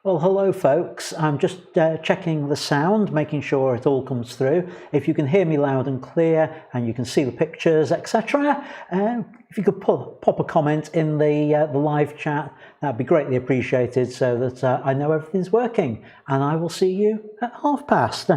Well, hello folks. I'm just checking the sound, making sure it all comes through. If you can hear me loud and clear and you can see the pictures, etc. If you could pop a comment in the live chat, that'd be greatly appreciated so that I know everything's working. And I will see you at past.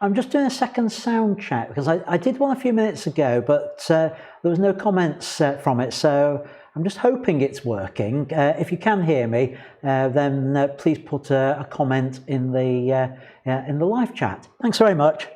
I'm just doing a second sound check because I did one a few minutes ago, but there was no comments from it. So I'm just hoping it's working. If you can hear me, then please put a comment in the live chat. Thanks very much.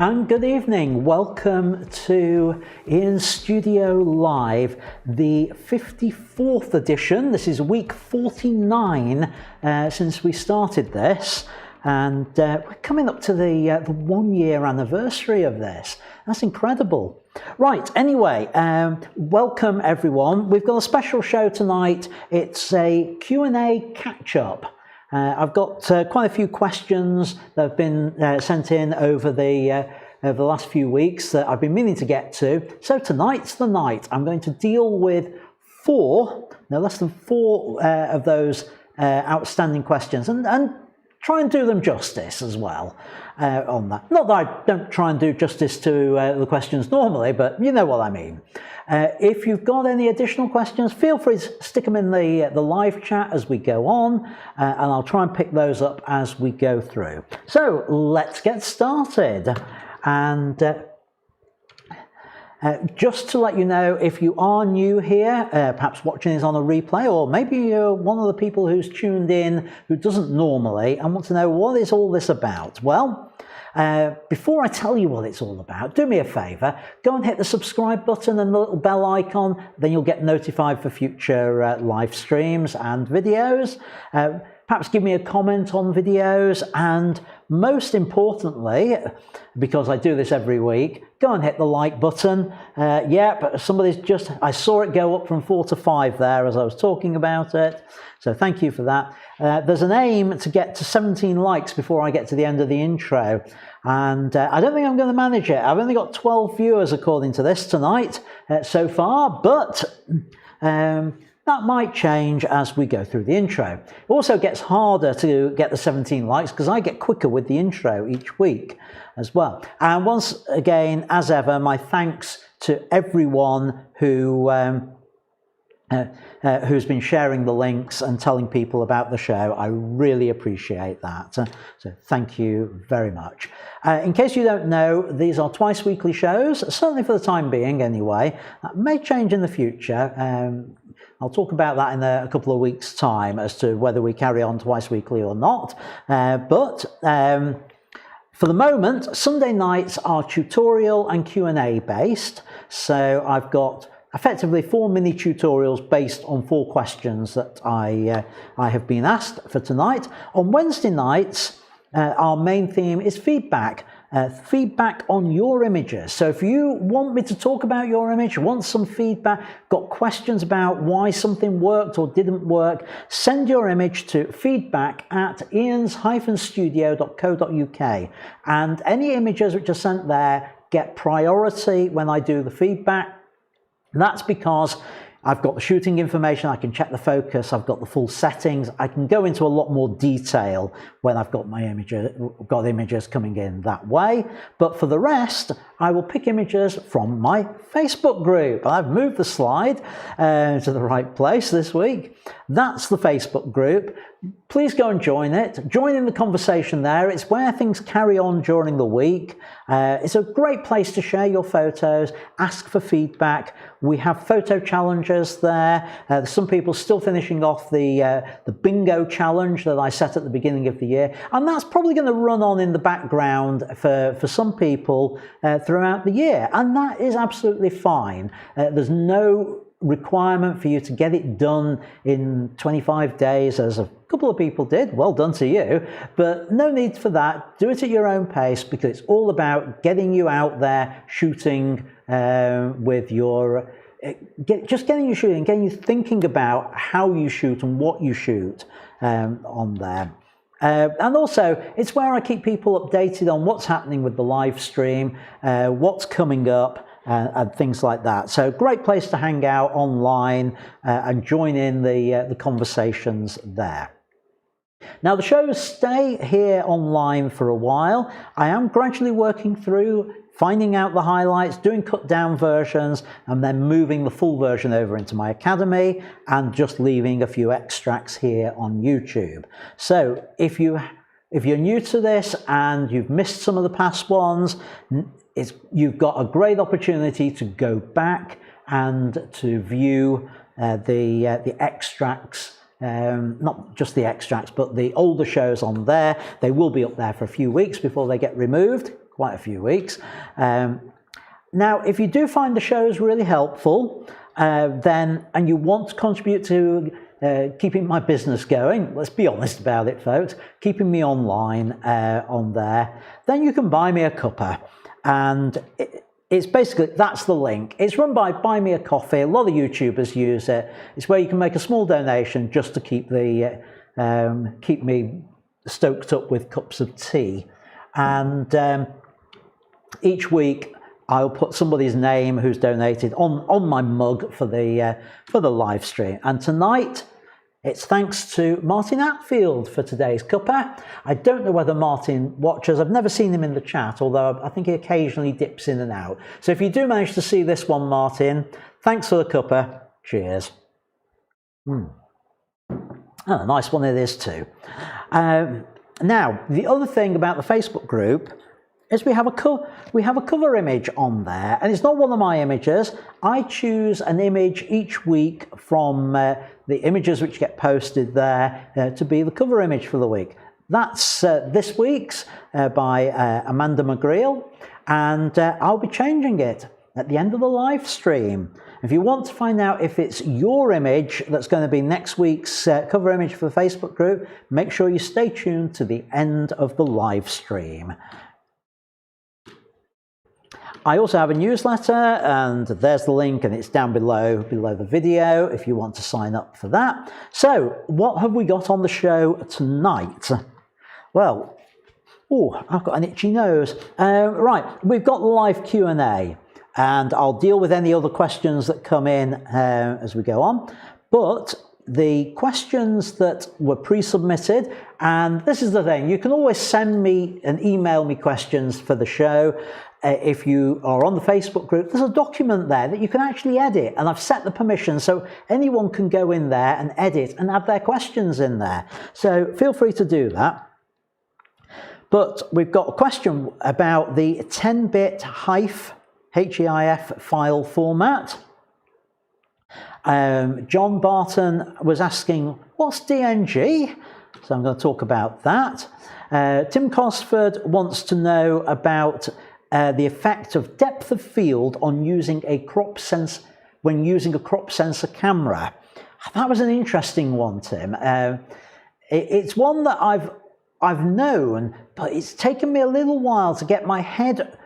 And good evening. Welcome to Ian's Studio Live, the 54th edition. This is week 49 since we started this, and we're coming up to the 1 year anniversary of this. That's incredible. Right, anyway, welcome everyone. We've got a special show tonight. It's a Q&A catch-up. I've got quite a few questions that have been sent in over the last few weeks that I've been meaning to get to. So tonight's the night. I'm going to deal with no less than four of those outstanding questions and try and do them justice as well on that. Not that I don't try and do justice to the questions normally, but you know what I mean. If you've got any additional questions, feel free to stick them in the live chat as we go on, and I'll try and pick those up as we go through. So let's get started. And just to let you know, if you are new here, perhaps watching this on a replay, or maybe you're one of the people who's tuned in who doesn't normally and want to know what is all this about. Well, before I tell you what it's all about, do me a favour, go and hit the subscribe button and the little bell icon, then you'll get notified for future live streams and videos. Perhaps give me a comment on videos, and most importantly, because I do this every week, go and hit the like button. But I saw it go up from 4 to 5 there as I was talking about it, so thank you for that. There's an aim to get to 17 likes before I get to the end of the intro, and I don't think I'm going to manage it. I've only got 12 viewers according to this tonight so far, but that might change as we go through the intro. It also gets harder to get the 17 likes because I get quicker with the intro each week as well. And once again, as ever, my thanks to everyone who's been sharing the links and telling people about the show. I really appreciate that. So thank you very much. In case you don't know, these are twice weekly shows, certainly for the time being anyway. That may change in the future. I'll talk about that in a couple of weeks' time as to whether we carry on twice weekly or not. But for the moment, Sunday nights are tutorial and Q&A based. So I've got effectively 4 mini tutorials based on 4 questions that I have been asked for tonight. On Wednesday nights, our main theme is feedback. Feedback on your images. So if you want me to talk about your image, want some feedback, got questions about why something worked or didn't work, send your image to feedback@ians-studio.co.uk, and any images which are sent there get priority when I do the feedback. That's because I've got the shooting information, I can check the focus, I've got the full settings, I can go into a lot more detail when I've got my images coming in that way. But for the rest, I will pick images from my Facebook group. I've moved the slide to the right place this week. That's the Facebook group. Please go and join it. Join in the conversation there. It's where things carry on during the week. It's a great place to share your photos, ask for feedback. We have photo challenges there. There's some people still finishing off the bingo challenge that I set at the beginning of the year, and that's probably going to run on in the background for some people throughout the year, and that is absolutely fine. There's no requirement for you to get it done in 25 days as a couple of people did. Well done to you, but no need for that. Do it at your own pace, because it's all about getting you out there shooting with your just getting you shooting, getting you thinking about how you shoot and what you shoot on there. And also, it's where I keep people updated on what's happening with the live stream, what's coming up, and things like that. So great place to hang out online and join in the conversations there. Now, the shows stay here online for a while. I am gradually working through finding out the highlights, doing cut down versions, and then moving the full version over into my academy and just leaving a few extracts here on YouTube. So if you're new to this and you've missed some of the past ones, you've got a great opportunity to go back and to view the extracts, not just the extracts, but the older shows on there. They will be up there for a few weeks before they get removed. quite a few weeks. Now, if you do find the shows really helpful, and you want to contribute to keeping my business going, let's be honest about it, folks, keeping me online on there, then you can buy me a cuppa. And it's basically, that's the link. It's run by BuyMeACoffee. A lot of YouTubers use it. It's where you can make a small donation just to keep keep me stoked up with cups of tea. And each week I'll put somebody's name who's donated on my mug for the live stream. And tonight, it's thanks to Martin Atfield for today's cuppa. I don't know whether Martin watches. I've never seen him in the chat, although I think he occasionally dips in and out. So if you do manage to see this one, Martin, thanks for the cuppa. Cheers. Oh, a nice one it is too. Now, the other thing about the Facebook group is we have a cover image on there, and it's not one of my images. I choose an image each week from the images which get posted there to be the cover image for the week. That's this week's by Amanda McGreal, and I'll be changing it at the end of the live stream. If you want to find out if it's your image that's going to be next week's cover image for the Facebook group, make sure you stay tuned to the end of the live stream. I also have a newsletter, and there's the link, and it's down below the video if you want to sign up for that. So, what have we got on the show tonight? Well, oh, I've got an itchy nose. Right, we've got the live Q&A, and I'll deal with any other questions that come in as we go on. But the questions that were pre-submitted, and this is the thing, you can always send me and email me questions for the show. If you are on the Facebook group, there's a document there that you can actually edit, and I've set the permission so anyone can go in there and edit and add their questions in there. So feel free to do that. But we've got a question about the 10-bit HEIF, HEIF file format. John Barton was asking, what's DNG? So I'm going to talk about that. Tim Cosford wants to know about the effect of depth of field on using a crop sensor when using a crop sensor camera. That was an interesting one, Tim. It's one that I've known, but it's taken me a little while to get my head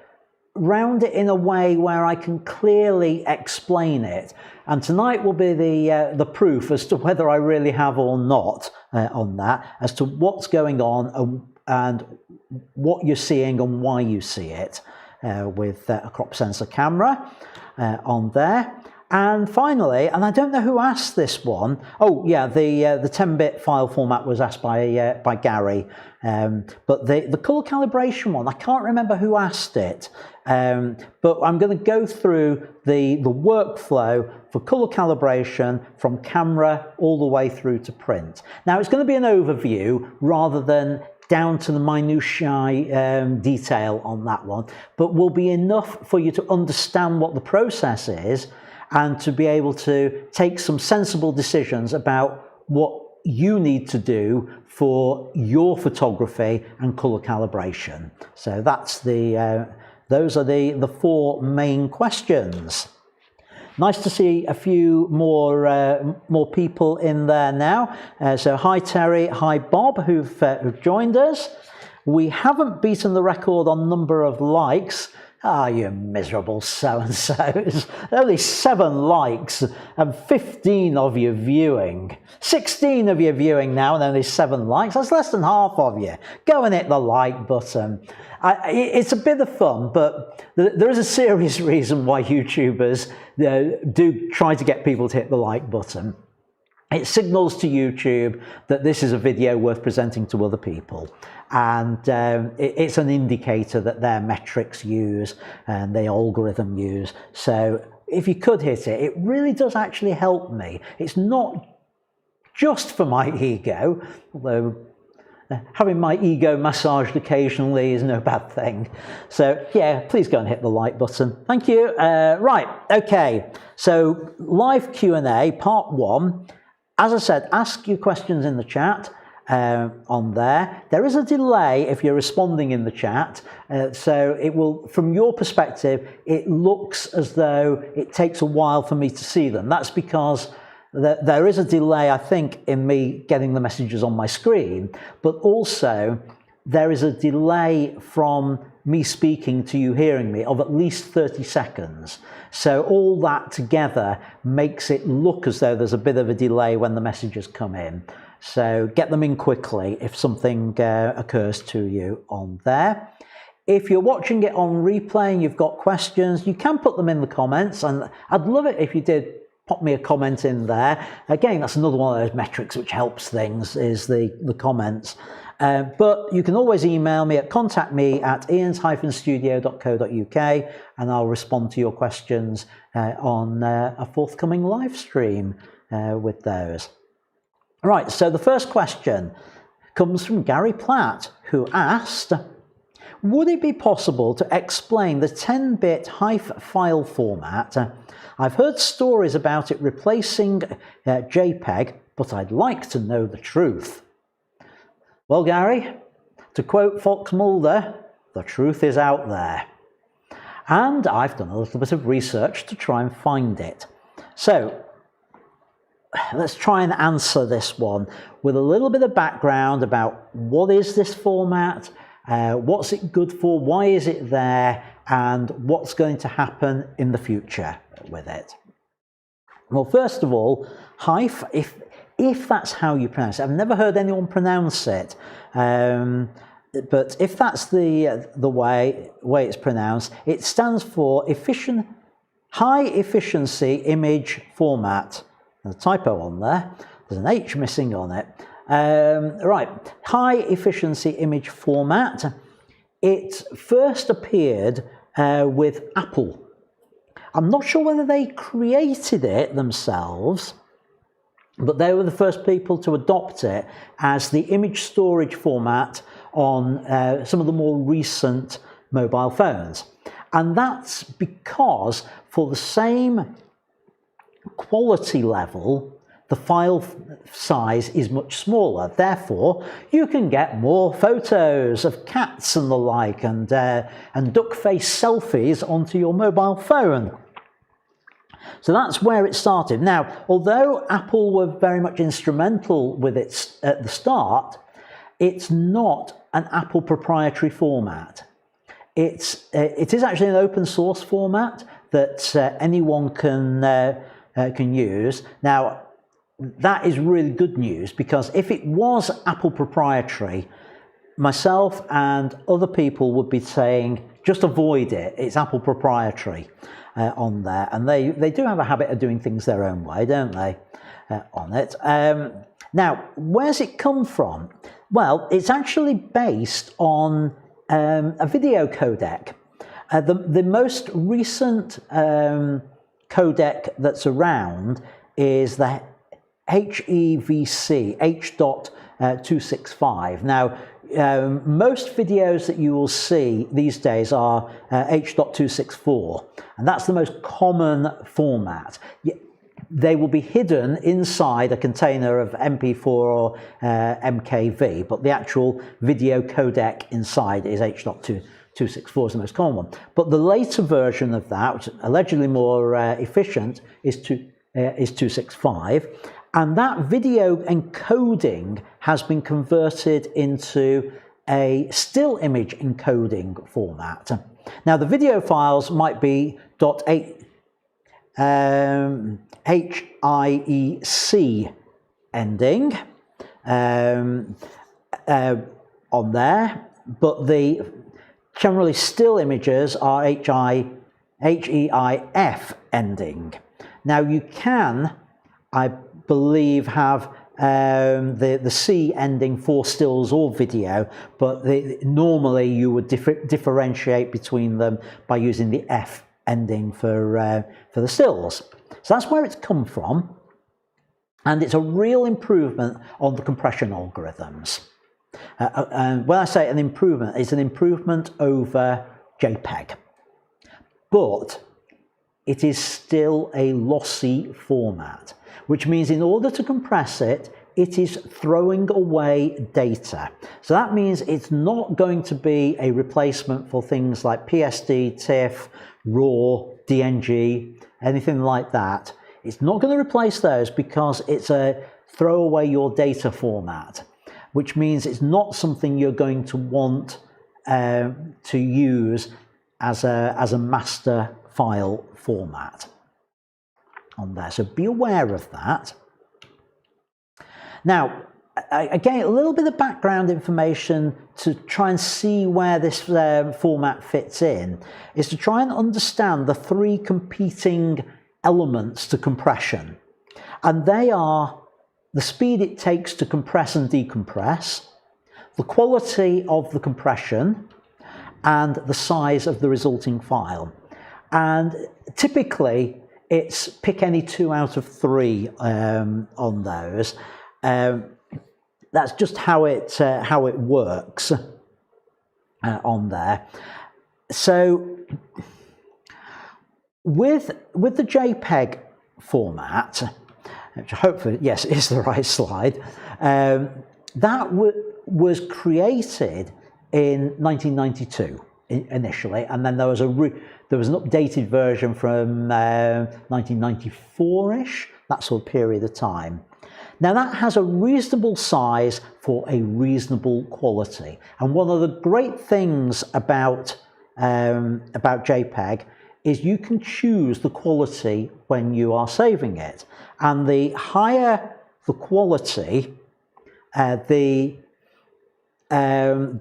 round it in a way where I can clearly explain it. And tonight will be the proof as to whether I really have or not on that, as to what's going on and what you're seeing and why you see it with a crop sensor camera on there. And finally, and I don't know who asked this one. Oh yeah, the 10-bit file format was asked by Gary. But the color calibration one, I can't remember who asked it. But I'm going to go through the workflow for color calibration from camera all the way through to print. Now it's going to be an overview rather than down to the minutiae detail on that one, but will be enough for you to understand what the process is and to be able to take some sensible decisions about what you need to do for your photography and color calibration. So that's those are the four main questions. Nice to see a few more people in there now. So hi Terry, hi Bob, who've joined us. We haven't beaten the record on number of likes. Ah, you miserable so-and-sos. Only 7 likes and 15 of you viewing. 16 of you viewing now and only 7 likes. That's less than half of you. Go and hit the like button. It's a bit of fun, but there is a serious reason why YouTubers do try to get people to hit the like button. It signals to YouTube that this is a video worth presenting to other people. And it's an indicator that their metrics use and the algorithm use. So if you could hit it, it really does actually help me. It's not just for my ego, although having my ego massaged occasionally is no bad thing. So yeah, please go and hit the like button. Thank you. Right, okay. So live Q&A, part 1. As I said, ask your questions in the chat. on there. There is a delay if you're responding in the chat, so it will, from your perspective, it looks as though it takes a while for me to see them. That's because there is a delay, I think, in me getting the messages on my screen, but also there is a delay from me speaking to you hearing me of at least 30 seconds. So all that together makes it look as though there's a bit of a delay when the messages come in. So get them in quickly if something occurs to you on there. If you're watching it on replay and you've got questions, you can put them in the comments, and I'd love it if you did pop me a comment in there. Again, that's another one of those metrics which helps things, is the comments. But you can always email me at contactme@ians-studio.co.uk, and I'll respond to your questions on a forthcoming live stream with those. Right, so the first question comes from Gary Platt, who asked, would it be possible to explain the 10-bit HEIF file format? I've heard stories about it replacing JPEG, but I'd like to know the truth. Well, Gary, to quote Fox Mulder, the truth is out there. And I've done a little bit of research to try and find it. So let's try and answer this one with a little bit of background about what is this format, what's it good for, why is it there, and what's going to happen in the future with it. Well, first of all, HEIF, if that's how you pronounce it, I've never heard anyone pronounce it, but if that's the way it's pronounced, it stands for High Efficiency Image Format. There's a typo on there, there's an H missing on it. Right, High Efficiency Image Format. It first appeared with Apple. I'm not sure whether they created it themselves, but they were the first people to adopt it as the image storage format on some of the more recent mobile phones. And that's because for the same quality level, the file size is much smaller. Therefore, you can get more photos of cats and the like, and duck-face selfies onto your mobile phone. So that's where it started. Now, although Apple were very much instrumental with it at the start, it's not an Apple proprietary format. It is actually an open source format that anyone can use. Now, that is really good news, because if it was Apple proprietary, myself and other people would be saying, just avoid it, it's Apple proprietary on there. And they do have a habit of doing things their own way, don't they, on it. Now, where's it come from? Well, it's actually based on a video codec. The most recent codec that's around is the HEVC, H.265. Now, most videos that you will see these days are H.264, and that's the most common format. They will be hidden inside a container of MP4 or MKV, but the actual video codec inside is H.264 is the most common one. But the later version of that, which is allegedly more efficient, is 265. And that video encoding has been converted into a still image encoding format. Now, the video files might be .HEIC ending on there, but the generally still images are HEIF ending. Now, you can, I believe, have the C ending for stills or video, but normally you would differentiate between them by using the F ending for the stills. So that's where it's come from, and it's a real improvement on the compression algorithms. And when I say an improvement, it's an improvement over JPEG, but it is still a lossy format, which means in order to compress it, it is throwing away data. So that means it's not going to be a replacement for things like PSD, TIFF, RAW, DNG, anything like that. It's not going to replace those because it's a throw away your data format, which means it's not something you're going to want to use as a master file format on there. So be aware of that. Now, again, a little bit of background information to try and see where this format fits in is to try and understand the three competing elements to compression. And they are the speed it takes to compress and decompress, the quality of the compression, and the size of the resulting file. And typically, it's pick any 2 out of 3 on those. That's just how it works on there. So with the JPEG format, which hopefully, yes, is the right slide, that was created in 1992 initially, and then there was an updated version from 1994-ish, that sort of period of time. Now that has a reasonable size for a reasonable quality, and one of the great things about JPEG is you can choose the quality when you are saving it, and the higher the quality, the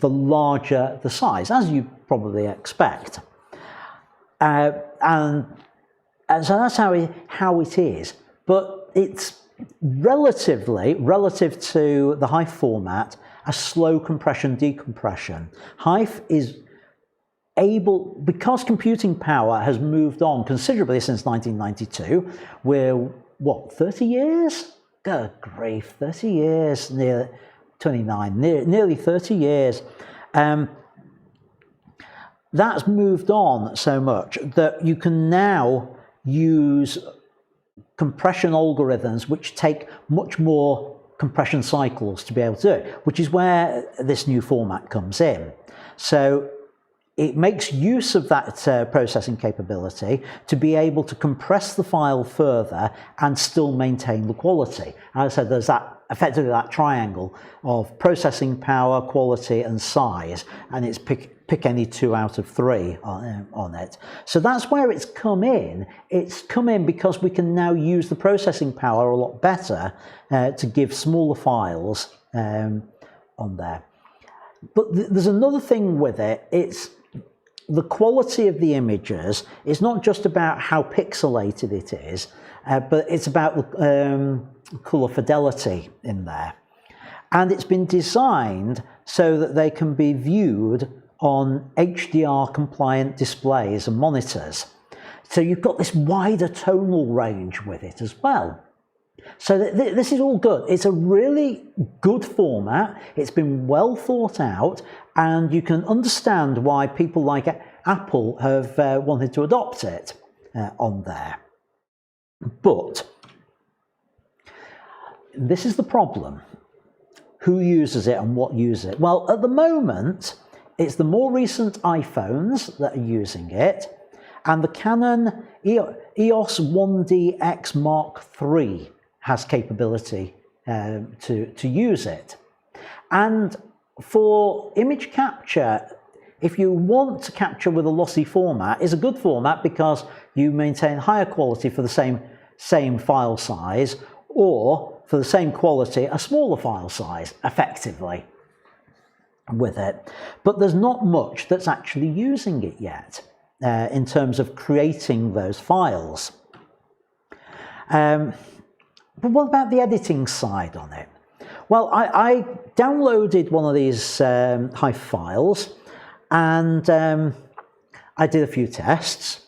larger the size, as you probably expect, and so that's how it is. But it's relative to the HEIF format, a slow compression decompression. HEIF is able, because computing power has moved on considerably since 1992, we're, what, 30 years? Good grief, 30 years, near 29, nearly 30 years. That's moved on so much that you can now use compression algorithms which take much more compression cycles to be able to do it, which is where this new format comes in. So it makes use of that processing capability to be able to compress the file further and still maintain the quality. As I said, there's effectively that triangle of processing power, quality, and size, and it's pick any 2 out of 3 on it. So that's where it's come in. It's come in because we can now use the processing power a lot better to give smaller files on there. But there's another thing with it. It's the quality of the images. It's not just about how pixelated it is, but it's about the color fidelity in there. And it's been designed so that they can be viewed on HDR compliant displays and monitors. So you've got this wider tonal range with it as well. So this is all good. It's a really good format. It's been well thought out, and you can understand why people like Apple have wanted to adopt it on there. But this is the problem. Who uses it and what uses it? Well, at the moment, it's the more recent iPhones that are using it, and the Canon EOS 1DX Mark III has capability to use it. And for image capture, if you want to capture with a lossy format, it's a good format because you maintain higher quality for the same file size, or for the same quality, a smaller file size, effectively, with it. But there's not much that's actually using it yet in terms of creating those files. But what about the editing side on it? Well, I downloaded one of these HEIF files, and I did a few tests.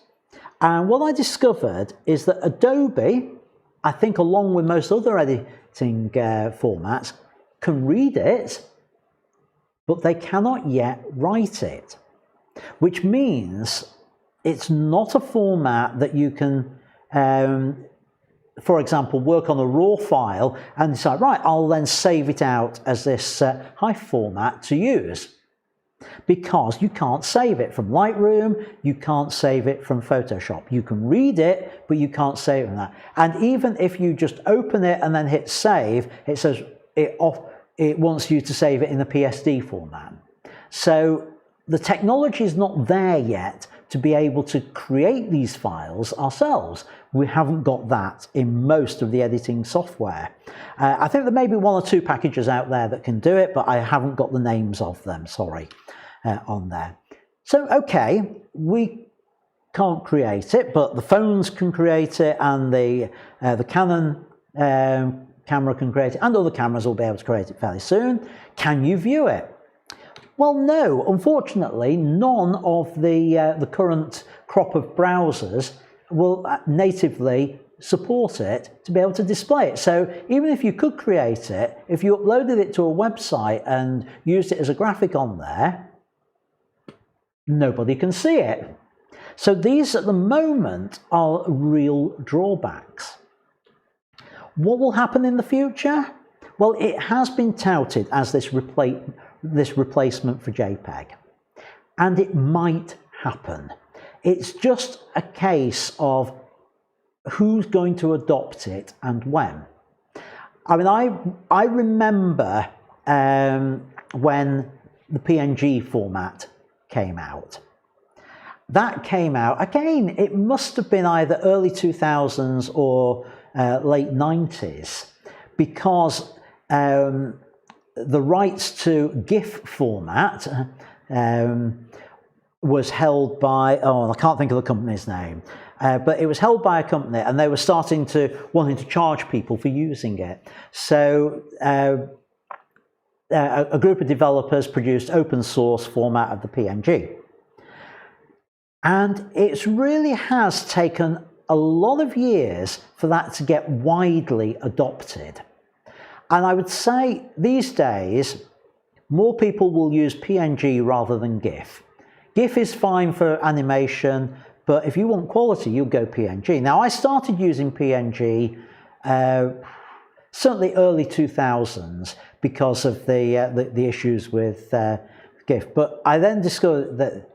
And what I discovered is that Adobe, I think along with most other editing formats, can read it, but they cannot yet write it, which means it's not a format that you can for example, work on a raw file and decide, right, I'll then save it out as this HEIF format to use. Because you can't save it from Lightroom, you can't save it from Photoshop. You can read it, but you can't save it from that. And even if you just open it and then hit save, it says it wants you to save it in a PSD format. So the technology is not there yet to be able to create these files ourselves. We haven't got that in most of the editing software. I think there may be one or two packages out there that can do it, but I haven't got the names of them, sorry, on there. So, okay, we can't create it, but the phones can create it, and the Canon camera can create it, and other cameras will be able to create it fairly soon. Can you view it? Well, no, unfortunately, none of the current crop of browsers will natively support it to be able to display it. So even if you could create it, if you uploaded it to a website and used it as a graphic on there, nobody can see it. So these at the moment are real drawbacks. What will happen in the future? Well, it has been touted as this replacement for JPEG, and it might happen. It's just a case of who's going to adopt it and when. I mean, I remember when the PNG format came out. That came out, again, it must have been either early 2000s or late 90s, because the rights to GIF format was held by, oh, I can't think of the company's name, but it was held by a company, and they were wanting to charge people for using it. So a group of developers produced open source format of the PNG. And it really has taken a lot of years for that to get widely adopted. And I would say these days, more people will use PNG rather than GIF. GIF is fine for animation, but if you want quality, you'll go PNG. Now, I started using PNG certainly early 2000s because of the issues with GIF. But I then discovered that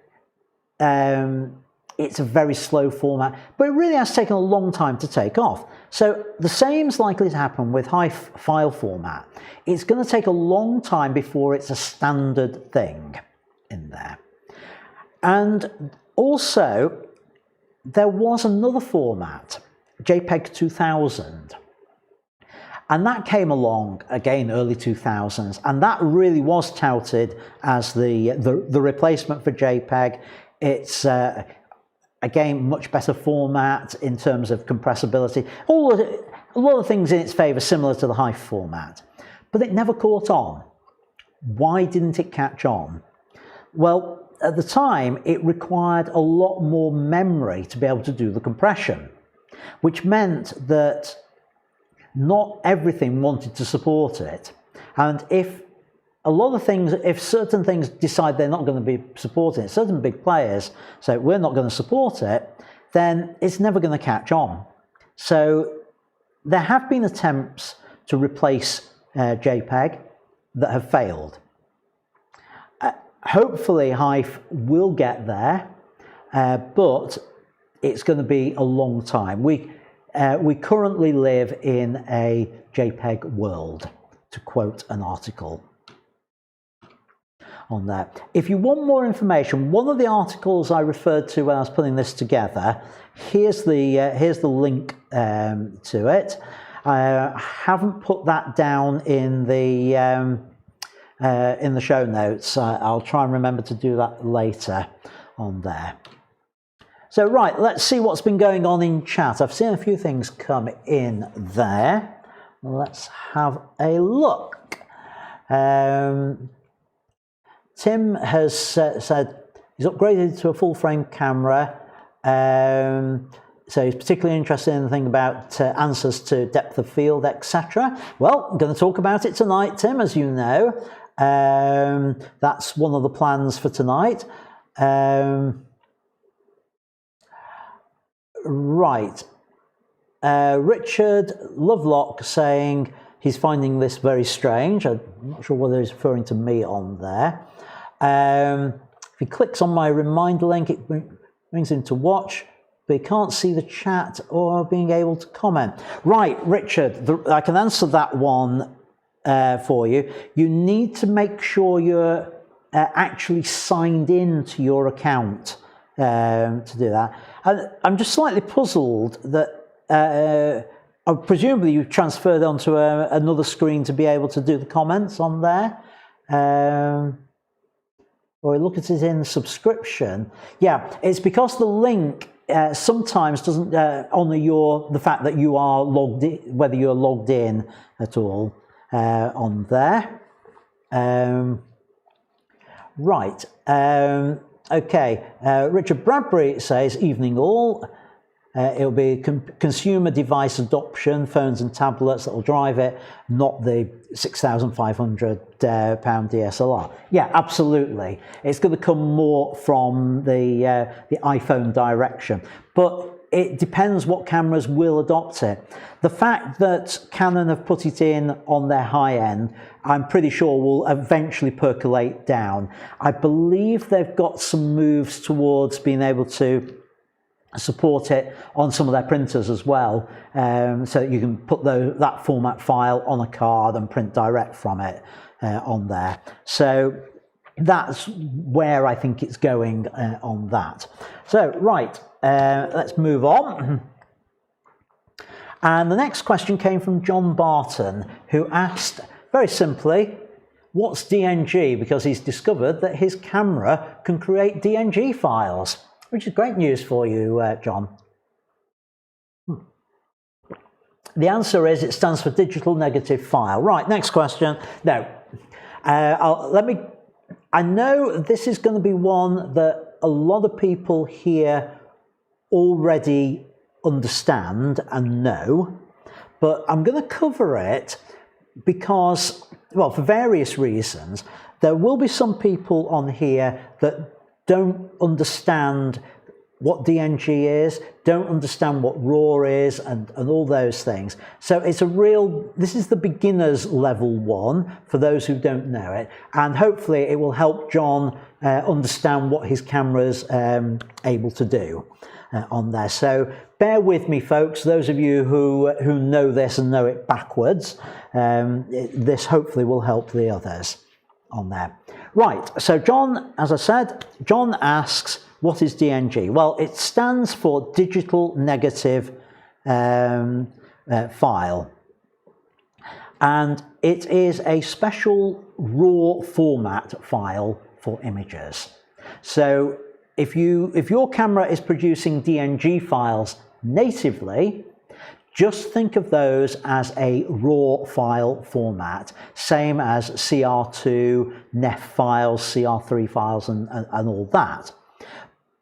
it's a very slow format, but it really has taken a long time to take off. So the same is likely to happen with HEIF file format. It's going to take a long time before it's a standard thing in there. And also, there was another format, JPEG 2000. And that came along, again, early 2000s, and that really was touted as the replacement for JPEG. It's, again, much better format in terms of compressibility. A lot of things in its favour similar to the HEIF format. But it never caught on. Why didn't it catch on? Well, at the time, it required a lot more memory to be able to do the compression, which meant that not everything wanted to support it. And if certain things decide they're not going to be supporting it, certain big players say we're not going to support it, then it's never going to catch on. So there have been attempts to replace JPEG that have failed. Hopefully HEIF will get there, but it's going to be a long time. We currently live in a JPEG world, to quote an article on there. If you want more information, one of the articles I referred to when I was putting this together, here's the link to it. I haven't put that down in the show notes. I'll try and remember to do that later on there. So right, let's see what's been going on in chat. I've seen a few things come in there. Let's have a look. Tim has said he's upgraded to a full-frame camera. So he's particularly interested in the thing about answers to depth of field, etc. Well, I'm going to talk about it tonight, Tim, as you know. That's one of the plans for tonight. Right. Richard Lovelock saying he's finding this very strange. I'm not sure whether he's referring to me on there. If he clicks on my reminder link, it brings him to watch, but he can't see the chat or being able to comment. Right, Richard, I can answer that one for you. You need to make sure you're actually signed in to your account to do that. And I'm just slightly puzzled that presumably you've transferred onto another screen to be able to do the comments on there. Or look at it in subscription. Yeah, it's because the link sometimes doesn't honour the fact that you are logged in, whether you're logged in at all on there. Right. Okay. Richard Bradbury says, "Evening all. It'll be consumer device adoption, phones and tablets that will drive it, not the £6,500 DSLR." Yeah, absolutely. It's going to come more from the iPhone direction, but it depends what cameras will adopt it. The fact that Canon have put it in on their high end, I'm pretty sure will eventually percolate down. I believe they've got some moves towards being able to support it on some of their printers as well, so that you can put that format file on a card and print direct from it on there. So that's where I think it's going on that. So right, let's move on. And the next question came from John Barton, who asked very simply, what's DNG? Because he's discovered that his camera can create DNG files, which is great news for you, John. The answer is it stands for digital negative file. Right, next question. No, I know this is going to be one that a lot of people here already understand and know, but I'm going to cover it because, well, for various reasons. There will be some people on here that don't understand what DNG is, don't understand what RAW is, and all those things. So it's this is the beginner's level one for those who don't know it, and hopefully it will help John understand what his camera's able to do on there. So bear with me, folks, those of you who know this and know it backwards. This hopefully will help the others on there. Right, so John, as I said, John asks, what is DNG? Well, it stands for digital negative file. And it is a special RAW format file for images. So if your camera is producing DNG files natively, just think of those as a RAW file format, same as CR2, NEF files, CR3 files, and all that.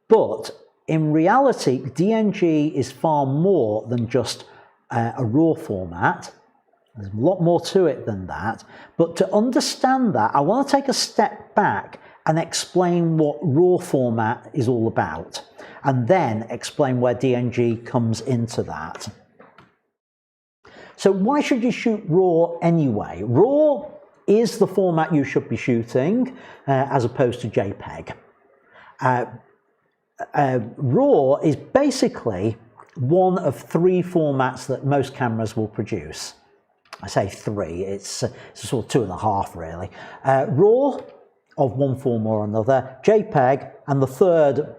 But in reality, DNG is far more than just a RAW format. There's a lot more to it than that. But to understand that, I want to take a step back and explain what RAW format is all about, and then explain where DNG comes into that. So why should you shoot RAW anyway? RAW is the format you should be shooting as opposed to JPEG. RAW is basically one of three formats that most cameras will produce. I say three, it's sort of 2.5 really. RAW of one form or another, JPEG, and the third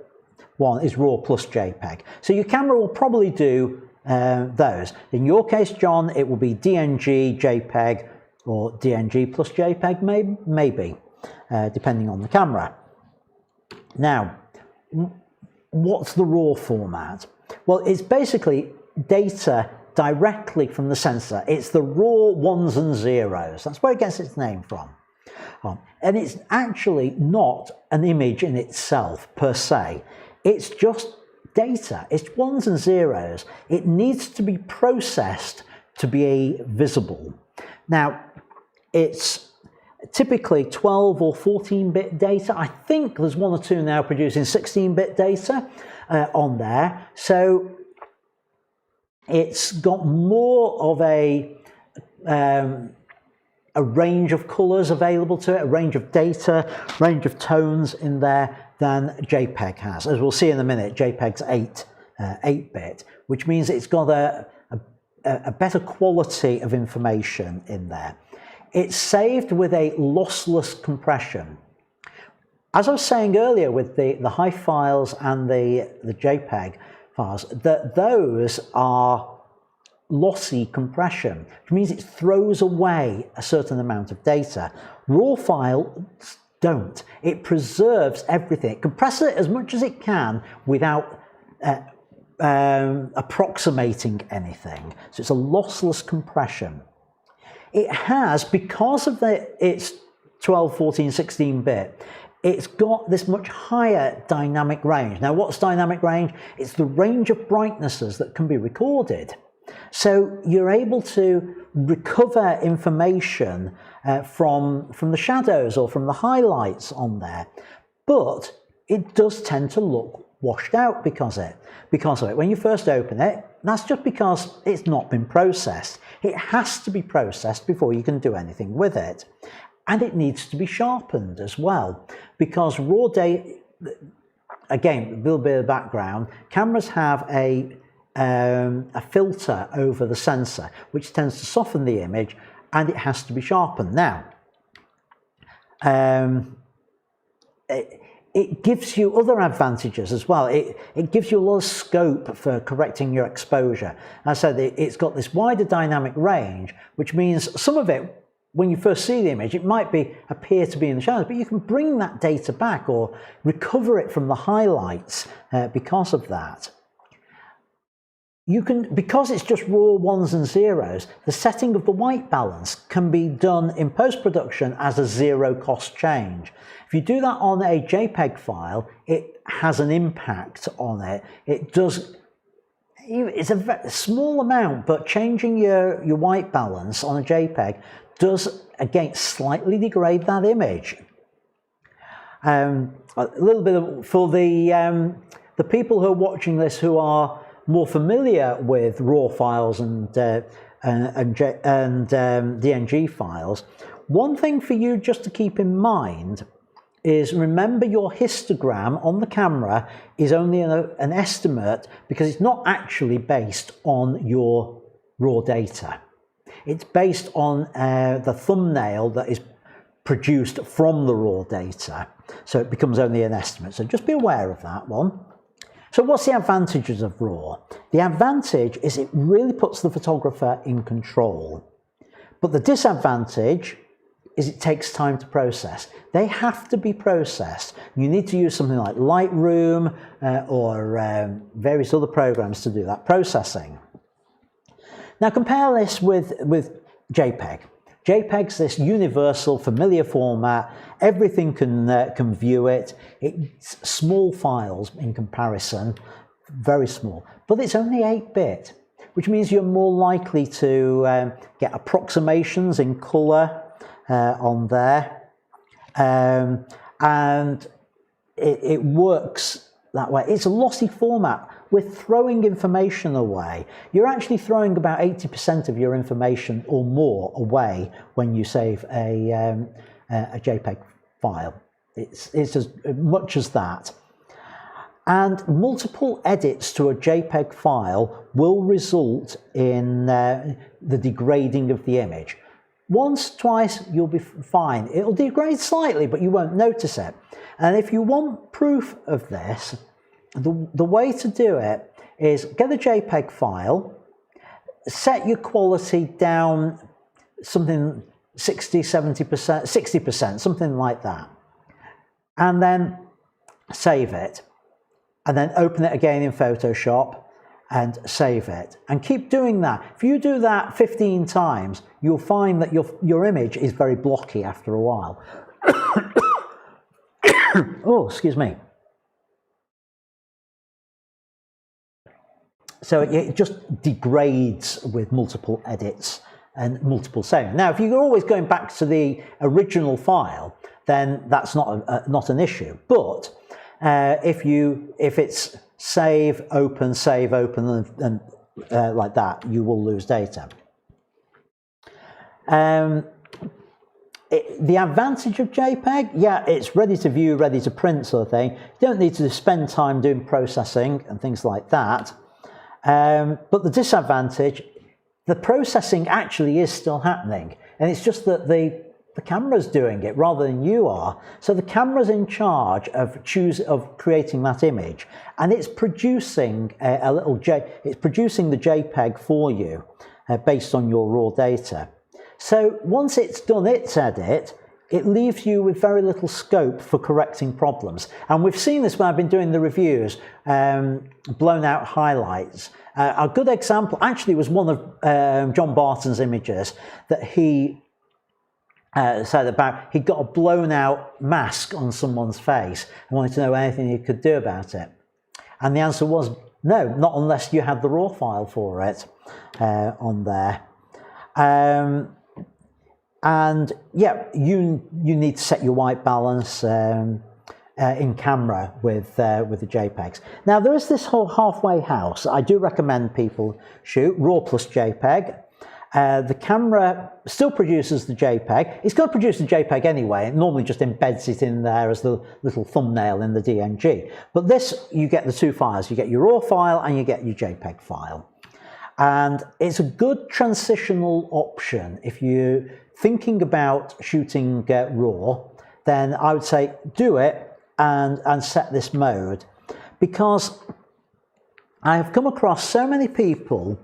one is RAW plus JPEG. So your camera will probably do those. In your case, John, it will be DNG, JPEG, or DNG plus JPEG, maybe, depending on the camera. Now, what's the RAW format? Well, it's basically data directly from the sensor. It's the raw ones and zeros. That's where it gets its name from. And it's actually not an image in itself, per se. It's just data. It's ones and zeros. It needs to be processed to be visible. Now, it's typically 12 or 14-bit data. I think there's one or two now producing 16-bit data on there. So it's got more of a range of colors available to it, a range of data, range of tones in there than JPEG has. As we'll see in a minute, JPEG's 8-bit, which means it's got a better quality of information in there. It's saved with a lossless compression. As I was saying earlier with the HEIF files and the JPEG files, that those are lossy compression, which means it throws away a certain amount of data. RAW files don't. It preserves everything. It compresses it as much as it can without approximating anything. So it's a lossless compression. It has, because of its 12, 14, 16-bit, it's got this much higher dynamic range. Now, what's dynamic range? It's the range of brightnesses that can be recorded. So you're able to recover information from the shadows or from the highlights on there, but it does tend to look washed out because of it. When you first open it, that's just because it's not been processed. It has to be processed before you can do anything with it. And it needs to be sharpened as well, because raw data, again, a little bit of background, cameras have a filter over the sensor, which tends to soften the image, and it has to be sharpened. Now, it gives you other advantages as well. It gives you a lot of scope for correcting your exposure. As I said, it's got this wider dynamic range, which means some of it, when you first see the image, it might appear to be in the shadows, but you can bring that data back or recover it from the highlights because of that. You can, because it's just raw ones and zeros, the setting of the white balance can be done in post-production as a zero cost change. If you do that on a JPEG file, it has an impact on it. It does, it's a very small amount, but changing your white balance on a JPEG does, again, slightly degrade that image. A little bit for the people who are watching this who are more familiar with RAW files and DNG files, one thing for you just to keep in mind is remember your histogram on the camera is only an estimate, because it's not actually based on your raw data. It's based on the thumbnail that is produced from the raw data, so it becomes only an estimate. So just be aware of that one. So what's the advantages of RAW? The advantage is it really puts the photographer in control. But the disadvantage is it takes time to process. They have to be processed. You need to use something like Lightroom or various other programs to do that processing. Now compare this with JPEG. JPEG's this universal, familiar format. Everything can view it. It's small files in comparison, very small. But it's only 8-bit, which means you're more likely to get approximations in color on there. And it works that way. It's a lossy format. We're throwing information away. You're actually throwing about 80% of your information or more away when you save a JPEG file. It's as much as that. And multiple edits to a JPEG file will result in the degrading of the image. Once, twice, you'll be fine. It'll degrade slightly, but you won't notice it. And if you want proof of this, the way to do it is get a JPEG file, set your quality down something 60, 70%, 60%, something like that, and then save it, and then open it again in Photoshop and save it, and keep doing that. If you do that 15 times, you'll find that your image is very blocky after a while. Oh, excuse me. So it just degrades with multiple edits and multiple saving. Now, if you're always going back to the original file, then that's not an issue. But if it's save, open, and like that, you will lose data. The advantage of JPEG, yeah, it's ready to view, ready to print sort of thing. You don't need to spend time doing processing and things like that. But the disadvantage, the processing actually is still happening. And it's just that the camera's doing it rather than you are. So the camera's in charge of creating that image, and it's producing it's producing the JPEG for you based on your raw data. So once it's done its edit, it leaves you with very little scope for correcting problems. And we've seen this when I've been doing the reviews, blown out highlights. A good example actually was one of John Barton's images that he said about. He got a blown out mask on someone's face and wanted to know anything he could do about it. And the answer was no, not unless you had the raw file for it on there. And yeah, you need to set your white balance in camera with the JPEGs. Now there is this whole halfway house. I do recommend people shoot RAW plus JPEG. The camera still produces the JPEG. It's going to produce the JPEG anyway. It normally just embeds it in there as the little thumbnail in the DNG. But this, you get the two files. You get your RAW file and you get your JPEG file. And it's a good transitional option. If you're thinking about shooting RAW, then I would say do it and set this mode, because I have come across so many people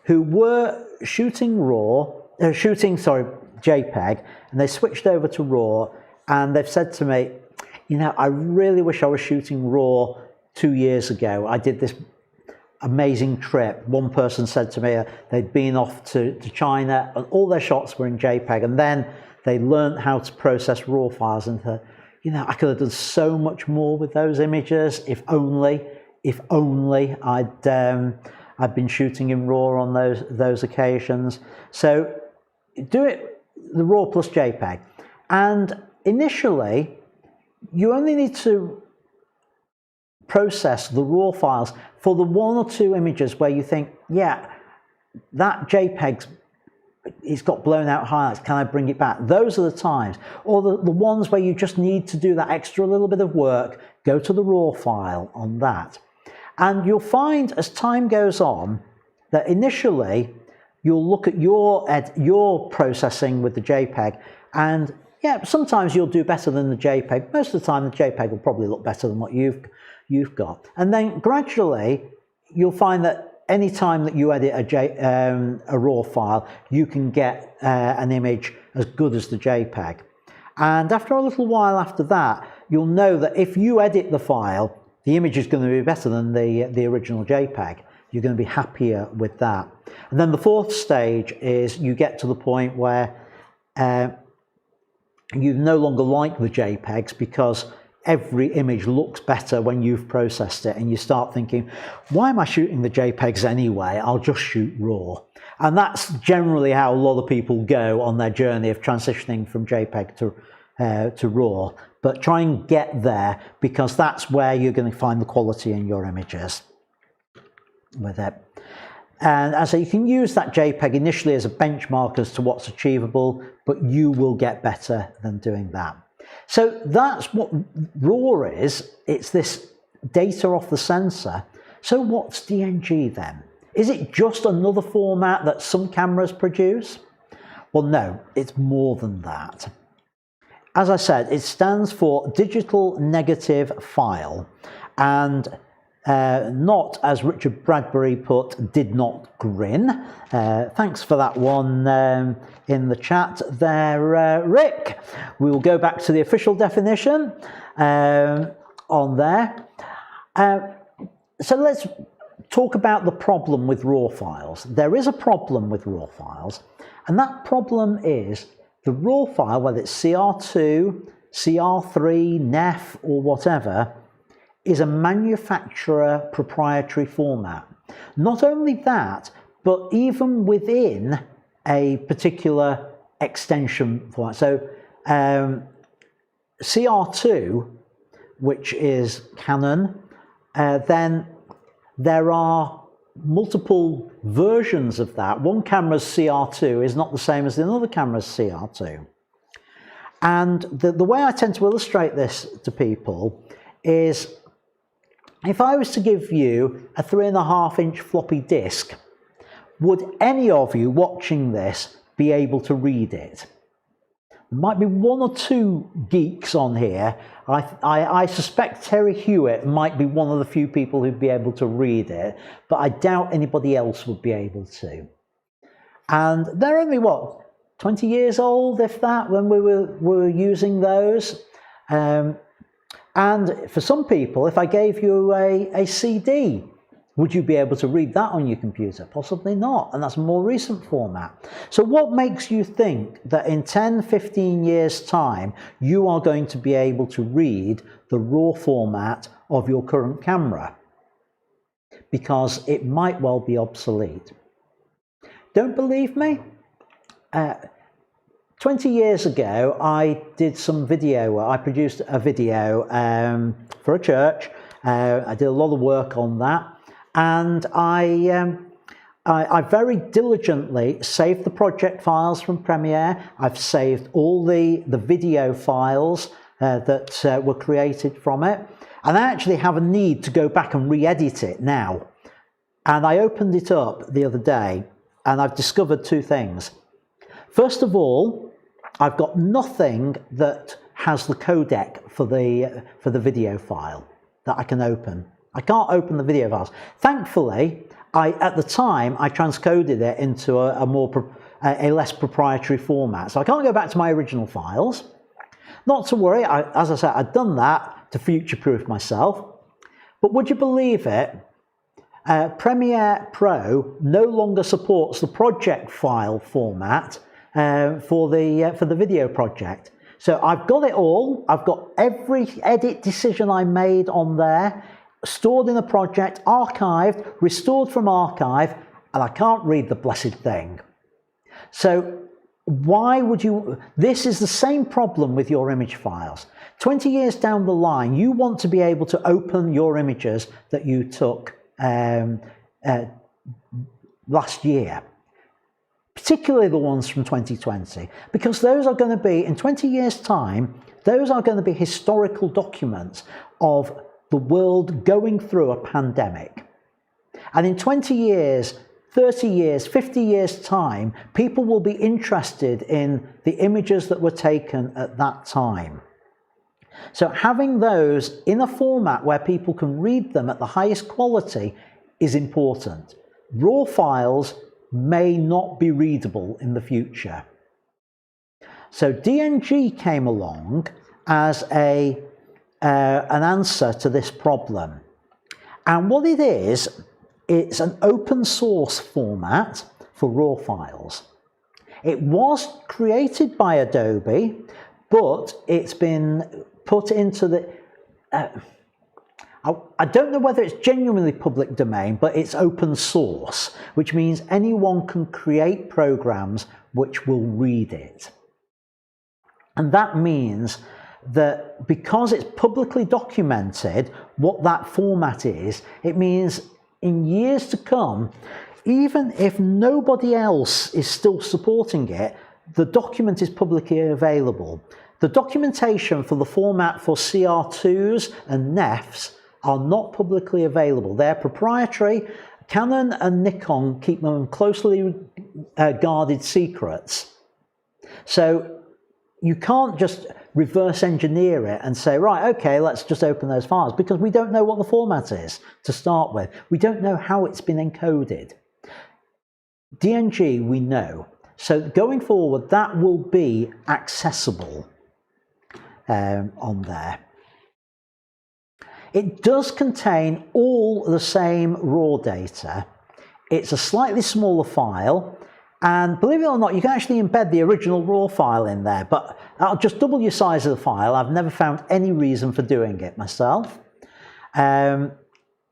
who were shooting JPEG, and they switched over to RAW, and they've said to me, you know, I really wish I was shooting RAW 2 years ago. I did this amazing trip. One person said to me they'd been off to China and all their shots were in JPEG, and then they learned how to process RAW files, and you know, I could have done so much more with those images if only I'd been shooting in RAW on those occasions. So do it the RAW plus JPEG, and initially you only need to process the RAW files for the 1 or 2 images where you think, yeah, that JPEG's, it's got blown out highlights, can I bring it back? Those are the times. Or the ones where you just need to do that extra little bit of work, go to the RAW file on that. And you'll find as time goes on that initially you'll look at your processing with the JPEG, and yeah, sometimes you'll do better than the JPEG. Most of the time the JPEG will probably look better than what you've got. And then gradually you'll find that any time that you edit a RAW file, you can get an image as good as the JPEG. And after a little while after that, you'll know that if you edit the file, the image is going to be better than the original JPEG. You're going to be happier with that. And then the 4th stage is you get to the point where you no longer like the JPEGs because every image looks better when you've processed it, and you start thinking, why am I shooting the JPEGs anyway? I'll just shoot RAW. And that's generally how a lot of people go on their journey of transitioning from JPEG to RAW. But try and get there, because that's where you're going to find the quality in your images with it. And so you can use that JPEG initially as a benchmark as to what's achievable, but you will get better than doing that. So that's what RAW is. It's this data off the sensor. So what's DNG then? Is it just another format that some cameras produce? Well, no, it's more than that. As I said, it stands for Digital Negative File, and not, as Richard Bradbury put, did not grin. Thanks for that one in the chat there, Rick. We will go back to the official definition on there. So let's talk about the problem with RAW files. There is a problem with RAW files, and that problem is the RAW file, whether it's CR2, CR3, NEF, or whatever, is a manufacturer proprietary format. Not only that, but even within a particular extension format. So CR2, which is Canon, then there are multiple versions of that. One camera's CR2 is not the same as another camera's CR2. And the way I tend to illustrate this to people is, if I was to give you a 3.5-inch floppy disk, would any of you watching this be able to read it? There might be one or two geeks on here. I suspect Terry Hewitt might be one of the few people who'd be able to read it, but I doubt anybody else would be able to. And they're only, what, 20 years old, if that, when we were using those. And for some people, if I gave you a CD, would you be able to read that on your computer? Possibly not, and that's a more recent format. So what makes you think that in 10, 15 years' time, you are going to be able to read the RAW format of your current camera? Because it might well be obsolete. Don't believe me? 20 years ago, I did some video. I produced a video for a church. I did a lot of work on that. And I very diligently saved the project files from Premiere. I've saved all the video files that were created from it. And I actually have a need to go back and re-edit it now. And I opened it up the other day, and I've discovered two things. First of all, I've got nothing that has the codec for the video file that I can open. I can't open the video files. Thankfully, at the time, I transcoded it into a less proprietary format. So I can't go back to my original files. Not to worry, as I said, I'd done that to future-proof myself. But would you believe it? Premiere Pro no longer supports the project file format for the video project. So I've got it all. I've got every edit decision I made on there, stored in a project, archived, restored from archive, and I can't read the blessed thing. So why would you? This is the same problem with your image files. 20 years down the line, you want to be able to open your images that you took last year, particularly the ones from 2020, because those are going to be, in 20 years' time, those are going to be historical documents of the world going through a pandemic. And in 20 years, 30 years, 50 years' time, people will be interested in the images that were taken at that time. So having those in a format where people can read them at the highest quality is important. RAW files may not be readable in the future. So DNG came along as an answer to this problem. And what it is, it's an open source format for RAW files. It was created by Adobe, but it's been put into the... I don't know whether it's genuinely public domain, but it's open source, which means anyone can create programs which will read it. And that means that because it's publicly documented what that format is, it means in years to come, even if nobody else is still supporting it, the document is publicly available. The documentation for the format for CR2s and NEFs are not publicly available. They're proprietary. Canon and Nikon keep them closely guarded secrets. So you can't just reverse engineer it and say, right, okay, let's just open those files, because we don't know what the format is to start with. We don't know how it's been encoded. DNG, we know. So going forward, that will be accessible on there. It does contain all the same raw data. It's a slightly smaller file, and believe it or not, you can actually embed the original raw file in there, but that'll just double your size of the file. I've never found any reason for doing it myself. It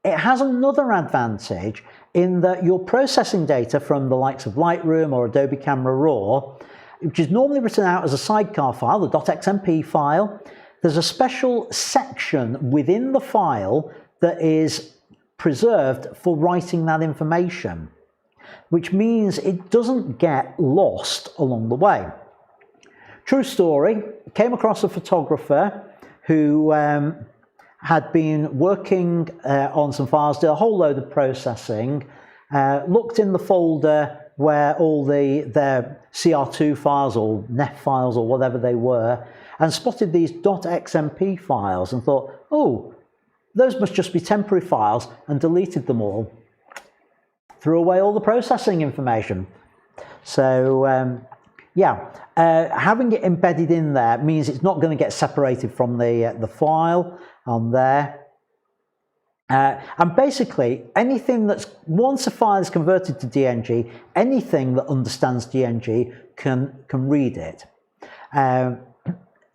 has another advantage in that you're processing data from the likes of Lightroom or Adobe Camera Raw, which is normally written out as a sidecar file, the .xmp file. There's a special section within the file that is preserved for writing that information, which means it doesn't get lost along the way. True story, came across a photographer who had been working on some files, did a whole load of processing, looked in the folder where all their CR2 files or NEF files or whatever they were, and spotted these .xmp files and thought, oh, those must just be temporary files, and deleted them all. Threw away all the processing information. So having it embedded in there means it's not going to get separated from the file on there. And basically, anything that's, once a file is converted to DNG, anything that understands DNG can read it.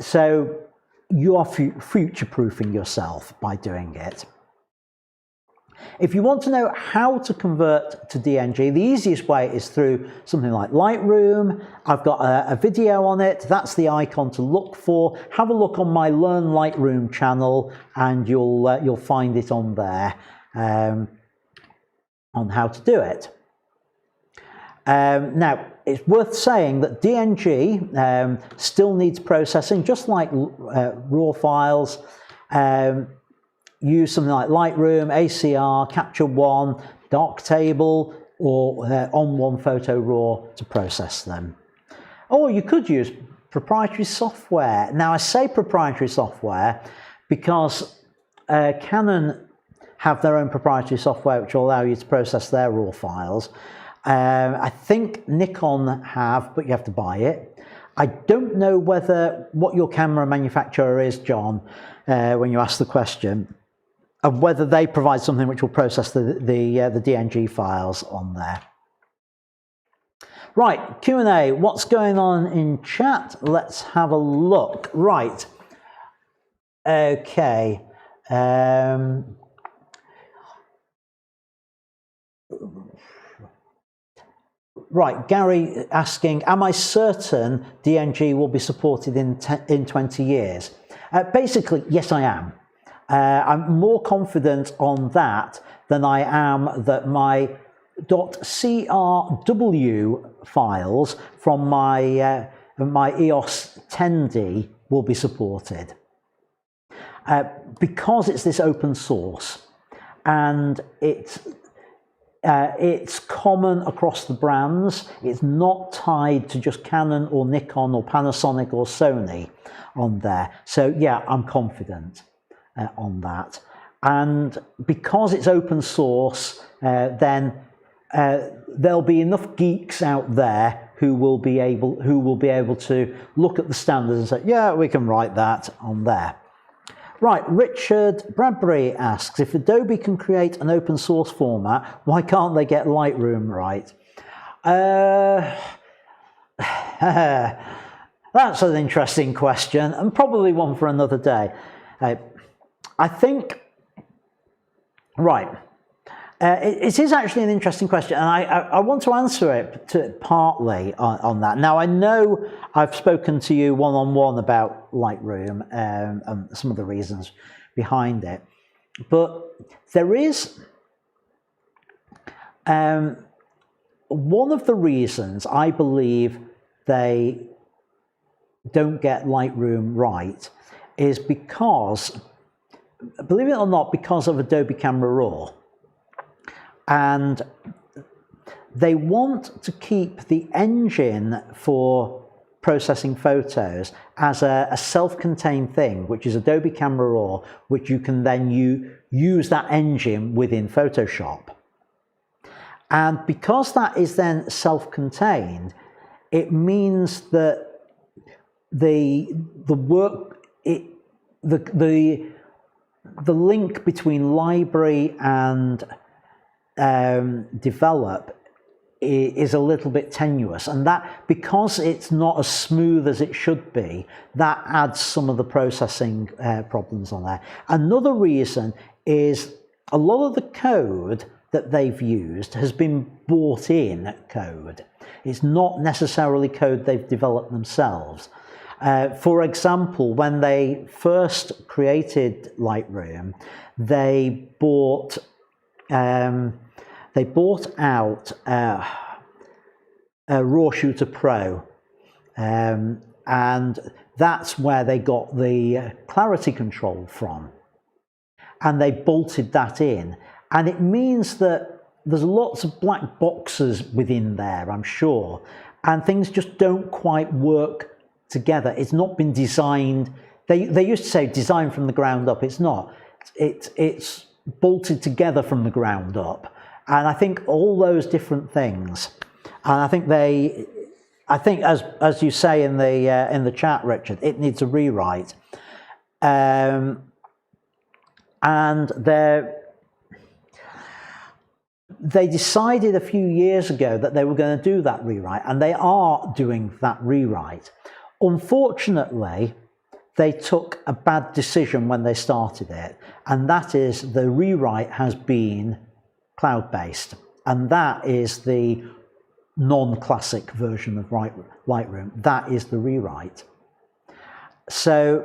So you are future-proofing yourself by doing it. If you want to know how to convert to DNG, the easiest way is through something like Lightroom. I've got a video on it. That's the icon to look for. Have a look on my Learn Lightroom channel, and you'll find it on there on how to do it. Now, it's worth saying that DNG still needs processing, just like raw files. Use something like Lightroom, ACR, Capture One, Darktable, or on One Photo Raw to process them. Or you could use proprietary software. Now, I say proprietary software because Canon have their own proprietary software which will allow you to process their raw files. I think Nikon have, but you have to buy it. I don't know what your camera manufacturer is, John, when you ask the question, and whether they provide something which will process the DNG files on there. Right, Q&A. What's going on in chat? Let's have a look. Right. Okay. Right, Gary asking, am I certain DNG will be supported in 20 years? Basically, yes, I am. I'm more confident on that than I am that my .crw files from my EOS 10D will be supported. Because it's this open source, and it's common across the brands. It's not tied to just Canon or Nikon or Panasonic or Sony on there. So yeah, I'm confident on that. And because it's open source, then there'll be enough geeks out there who will be able to look at the standards and say, yeah, we can write that on there. Right, Richard Bradbury asks, if Adobe can create an open source format, why can't they get Lightroom right? That's an interesting question, and probably one for another day. I think, right, it is actually an interesting question, and I want to answer it partly on that. Now, I know I've spoken to you one-on-one about Lightroom and some of the reasons behind it, but there is one of the reasons I believe they don't get Lightroom right is because, believe it or not, because of Adobe Camera Raw. And they want to keep the engine for processing photos as a self-contained thing, which is Adobe Camera Raw, which you can then use that engine within Photoshop. And because that is then self-contained, it means that the link between library and develop is a little bit tenuous, and that, because it's not as smooth as it should be, that adds some of the processing problems on there. Another reason is a lot of the code that they've used has been bought in code. It's not necessarily code they've developed themselves. For example, when they first created Lightroom, they bought they bought out a Raw Shooter Pro, and that's where they got the clarity control from, and they bolted that in, and it means that there's lots of black boxes within there, I'm sure, and things just don't quite work together. It's not been designed. They used to say design from the ground up. It's not. It's bolted together from the ground up, and I think all those different things, and I think as you say in the chat, Richard, it needs a rewrite, and they decided a few years ago that they were going to do that rewrite, and they are doing that rewrite. Unfortunately, they took a bad decision when they started it, and that is the rewrite has been cloud-based, and that is the non-classic version of Lightroom. That is the rewrite. So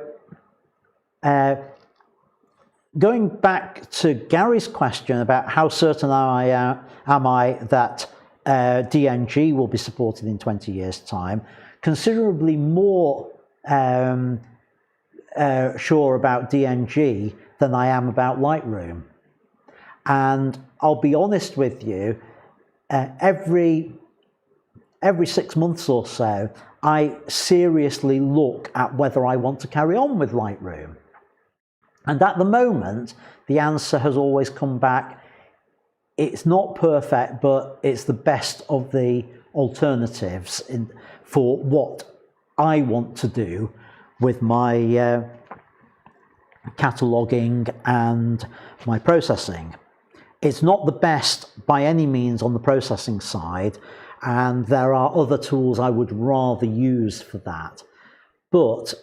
going back to Gary's question about how certain am I that DNG will be supported in 20 years' time, considerably more sure about DNG than I am about Lightroom. And I'll be honest with you, every 6 months or so, I seriously look at whether I want to carry on with Lightroom. And at the moment, the answer has always come back, it's not perfect, but it's the best of the alternatives for what I want to do with my cataloging and my processing. It's not the best by any means on the processing side, and there are other tools I would rather use for that. But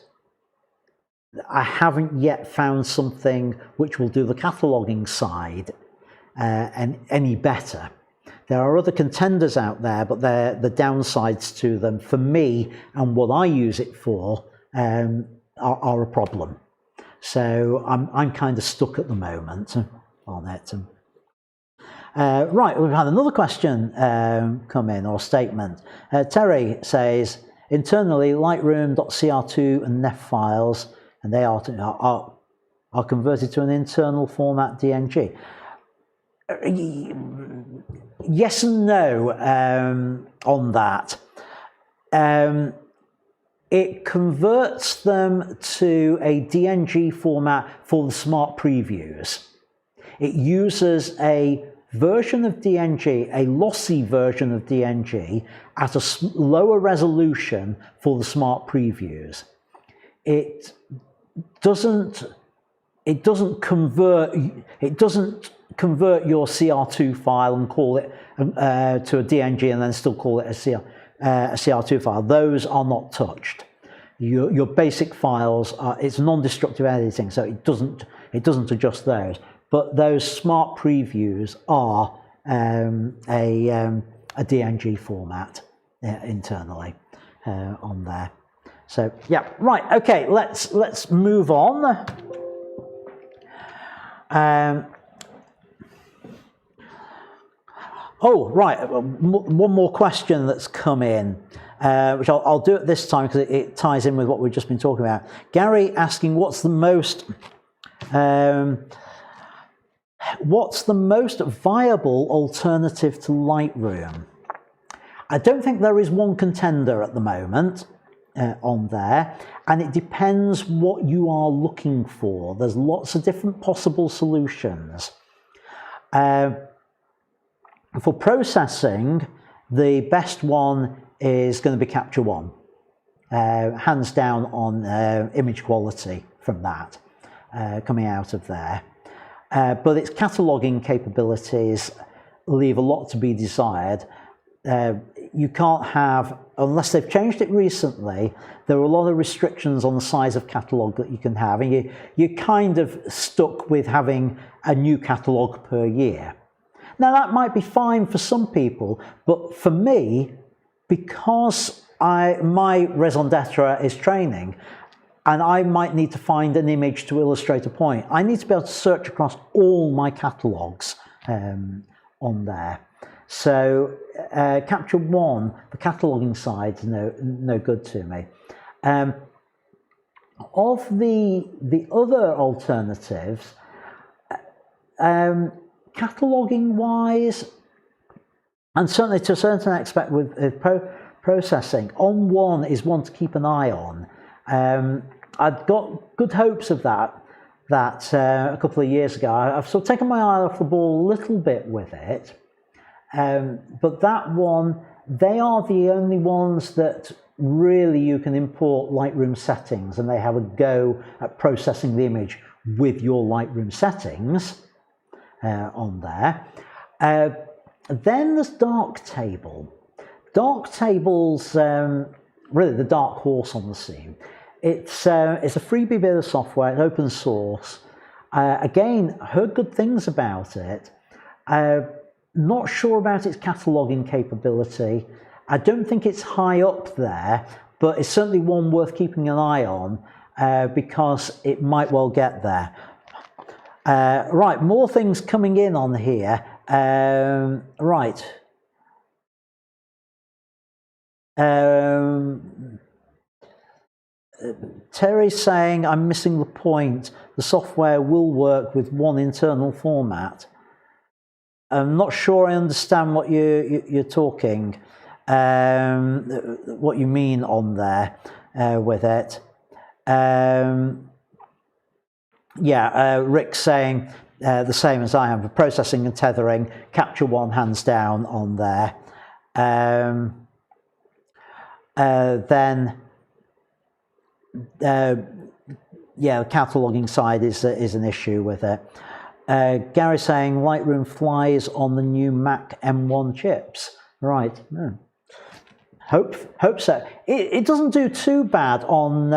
I haven't yet found something which will do the cataloging side any better. There are other contenders out there, but the downsides to them, for me and what I use it for, are a problem. So I'm kind of stuck at the moment on it. Right, we've had another question come in, or statement. Terry says, internally, Lightroom.cr2 and NEF files, and they are converted to an internal format DNG. Yes and no on that. It converts them to a DNG format for the smart previews. It uses a version of DNG, a lossy version of DNG, at a lower resolution for the smart previews. It doesn't convert your CR2 file and call it to a DNG and then still call it a CR2 file. Those are not touched. Your basic files are, it's non-destructive editing, so it doesn't adjust those. But those smart previews are a DNG format internally on there. So yeah, right, okay, let's move on. Oh, right, one more question that's come in, which I'll do it this time because it ties in with what we've just been talking about. Gary asking, what's the most viable alternative to Lightroom? I don't think there is one contender at the moment on there, and it depends what you are looking for. There's lots of different possible solutions. For processing, the best one is going to be Capture One, hands down on image quality from that coming out of there. But its cataloging capabilities leave a lot to be desired. You can't have, unless they've changed it recently, there are a lot of restrictions on the size of catalogue that you can have, and you're kind of stuck with having a new catalogue per year. Now that might be fine for some people, but for me, because my raison d'etre is training, and I might need to find an image to illustrate a point, I need to be able to search across all my catalogues on there. So Capture 1, the cataloguing side, is no good to me. Of the other alternatives, cataloging wise, and certainly to a certain extent with processing, on one is one to keep an eye on. I'd got good hopes of that a couple of years ago. I've sort of taken my eye off the ball a little bit with it, but that one, they are the only ones that really you can import Lightroom settings, and they have a go at processing the image with your Lightroom settings on there. Then there's Darktable. Darktable's really the dark horse on the scene. It's a freebie bit of software, it's open source. Again, heard good things about it. Not sure about its cataloging capability. I don't think it's high up there, but it's certainly one worth keeping an eye on because it might well get there. Right, more things coming in on here. Right. Terry's saying, I'm missing the point. The software will work with one internal format. I'm not sure I understand what you're talking, what you mean on there with it. Yeah, Rick's saying the same as I am for processing and tethering. Capture 1 hands down on there. Then yeah, the cataloging side is an issue with it. Gary saying Lightroom flies on the new Mac M1 chips. Right. Hope so. It doesn't do too bad on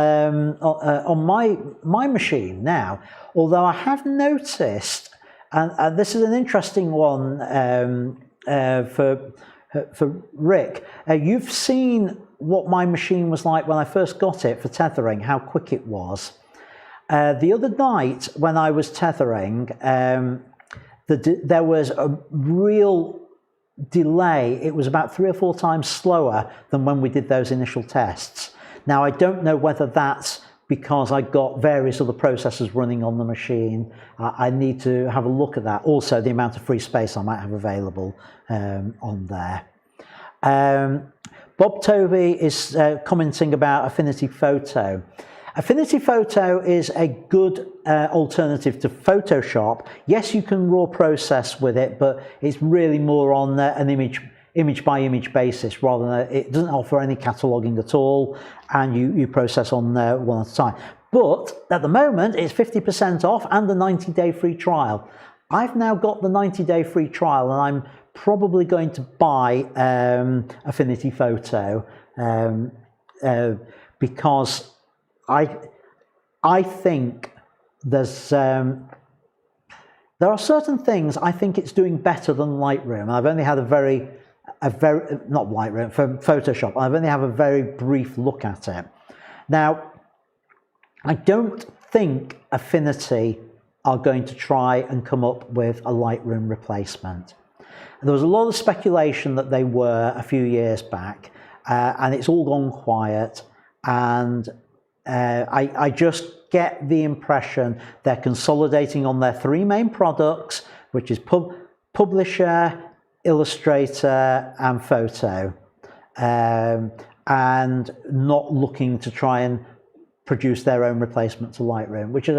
my machine now, although I have noticed, and this is an interesting one for Rick. You've seen what my machine was like when I first got it for tethering, how quick it was. The other night when I was tethering, there was a real delay. It was about 3 or 4 times slower than when we did those initial tests. Now, I don't know whether that's because I got various other processors running on the machine. I need to have a look at that. Also, the amount of free space I might have available on there. Bob Toby is commenting about Affinity Photo. Affinity Photo is a good alternative to Photoshop. Yes, you can raw process with it, but it's really more on an image by image basis rather than it doesn't offer any cataloging at all, and you process on one at a time. But at the moment, it's 50% off and a 90-day free trial. I've now got the 90-day free trial, and I'm probably going to buy Affinity Photo because I think there are certain things I think it's doing better than Lightroom. I've only had not Lightroom, for Photoshop. I've only had a very brief look at it. Now, I don't think Affinity are going to try and come up with a Lightroom replacement. There was a lot of speculation that they were a few years back, and it's all gone quiet, and I just get the impression they're consolidating on their 3 main products, which is Publisher, Illustrator and Photo, and not looking to try and produce their own replacement to Lightroom, which is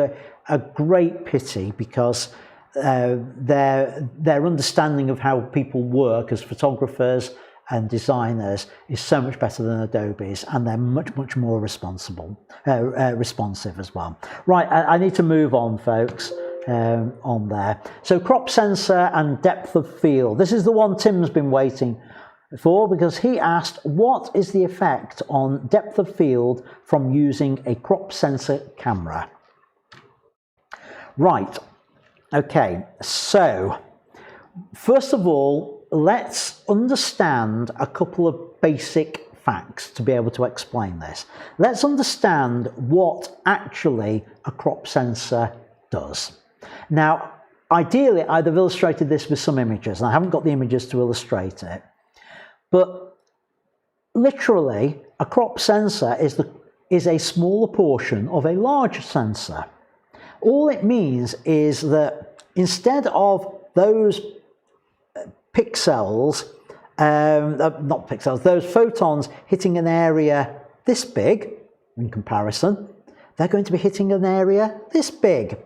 a great pity, because their understanding of how people work as photographers and designers is so much better than Adobe's, and they're much more responsive as well. Right, I need to move on, folks, on there. So crop sensor and depth of field. This is the one Tim's been waiting for, because he asked, what is the effect on depth of field from using a crop sensor camera? Right, okay, so first of all, let's understand a couple of basic facts to be able to explain this. Let's understand what actually a crop sensor does. Now, ideally, I'd have illustrated this with some images, and I haven't got the images to illustrate it. But literally, a crop sensor is a smaller portion of a large sensor. All it means is that instead of those pixels, not pixels, those photons hitting an area this big in comparison, they're going to be hitting an area this big.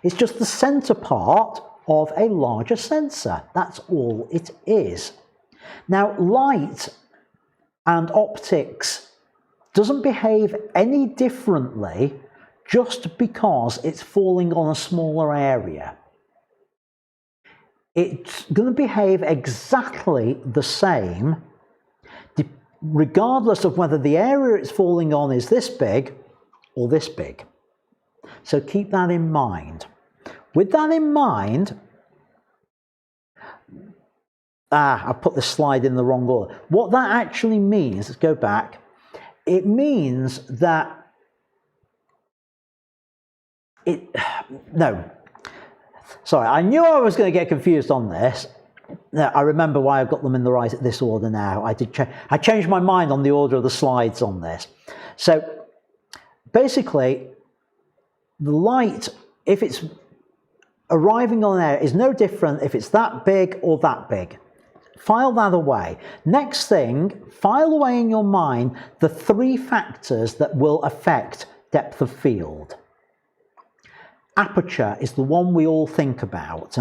It's just the center part of a larger sensor. That's all it is. Now, light and optics doesn't behave any differently just because it's falling on a smaller area. It's going to behave exactly the same regardless of whether the area it's falling on is this big or this big. So keep that in mind. With that in mind, I've put this slide in the wrong order. What that actually means, let's go back, it means that sorry, I knew I was going to get confused on this. No, I remember why I've got them in this order now. I changed my mind on the order of the slides on this. So basically, the light, if it's arriving on there, is no different if it's that big or that big. File that away. Next thing, file away in your mind the 3 factors that will affect depth of field. Aperture is the one we all think about.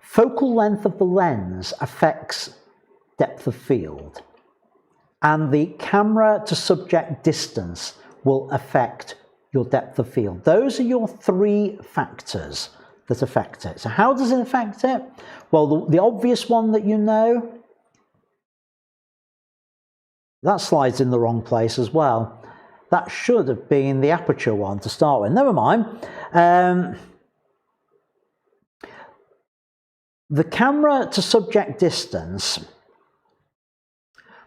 Focal length of the lens affects depth of field. And the camera to subject distance will affect your depth of field. Those are your 3 factors that affect it. So how does it affect it? Well, the obvious one that you know, that slide's in the wrong place as well. That should have been the aperture one to start with. Never mind. The camera to subject distance,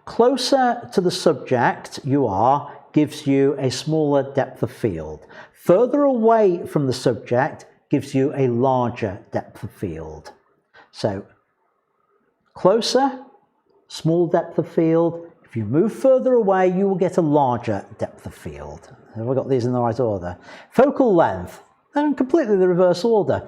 closer to the subject you are, gives you a smaller depth of field. Further away from the subject gives you a larger depth of field. So, closer, small depth of field. If you move further away, you will get a larger depth of field. Have I got these in the right order? Focal length, they're in completely the reverse order.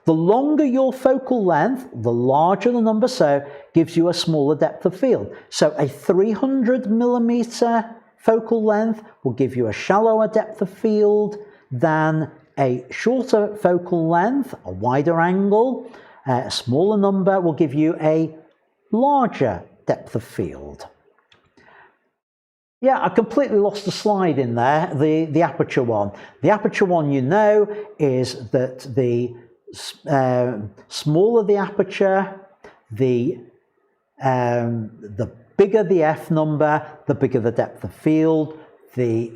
The longer your focal length, the larger the number, so gives you a smaller depth of field. So a 300mm focal length will give you a shallower depth of field than a shorter focal length, a wider angle. A smaller number will give you a larger depth of field. Yeah, I completely lost the slide in there, the aperture one. The aperture one, you know, is that the smaller the aperture, the bigger the F number, the bigger the depth of field. The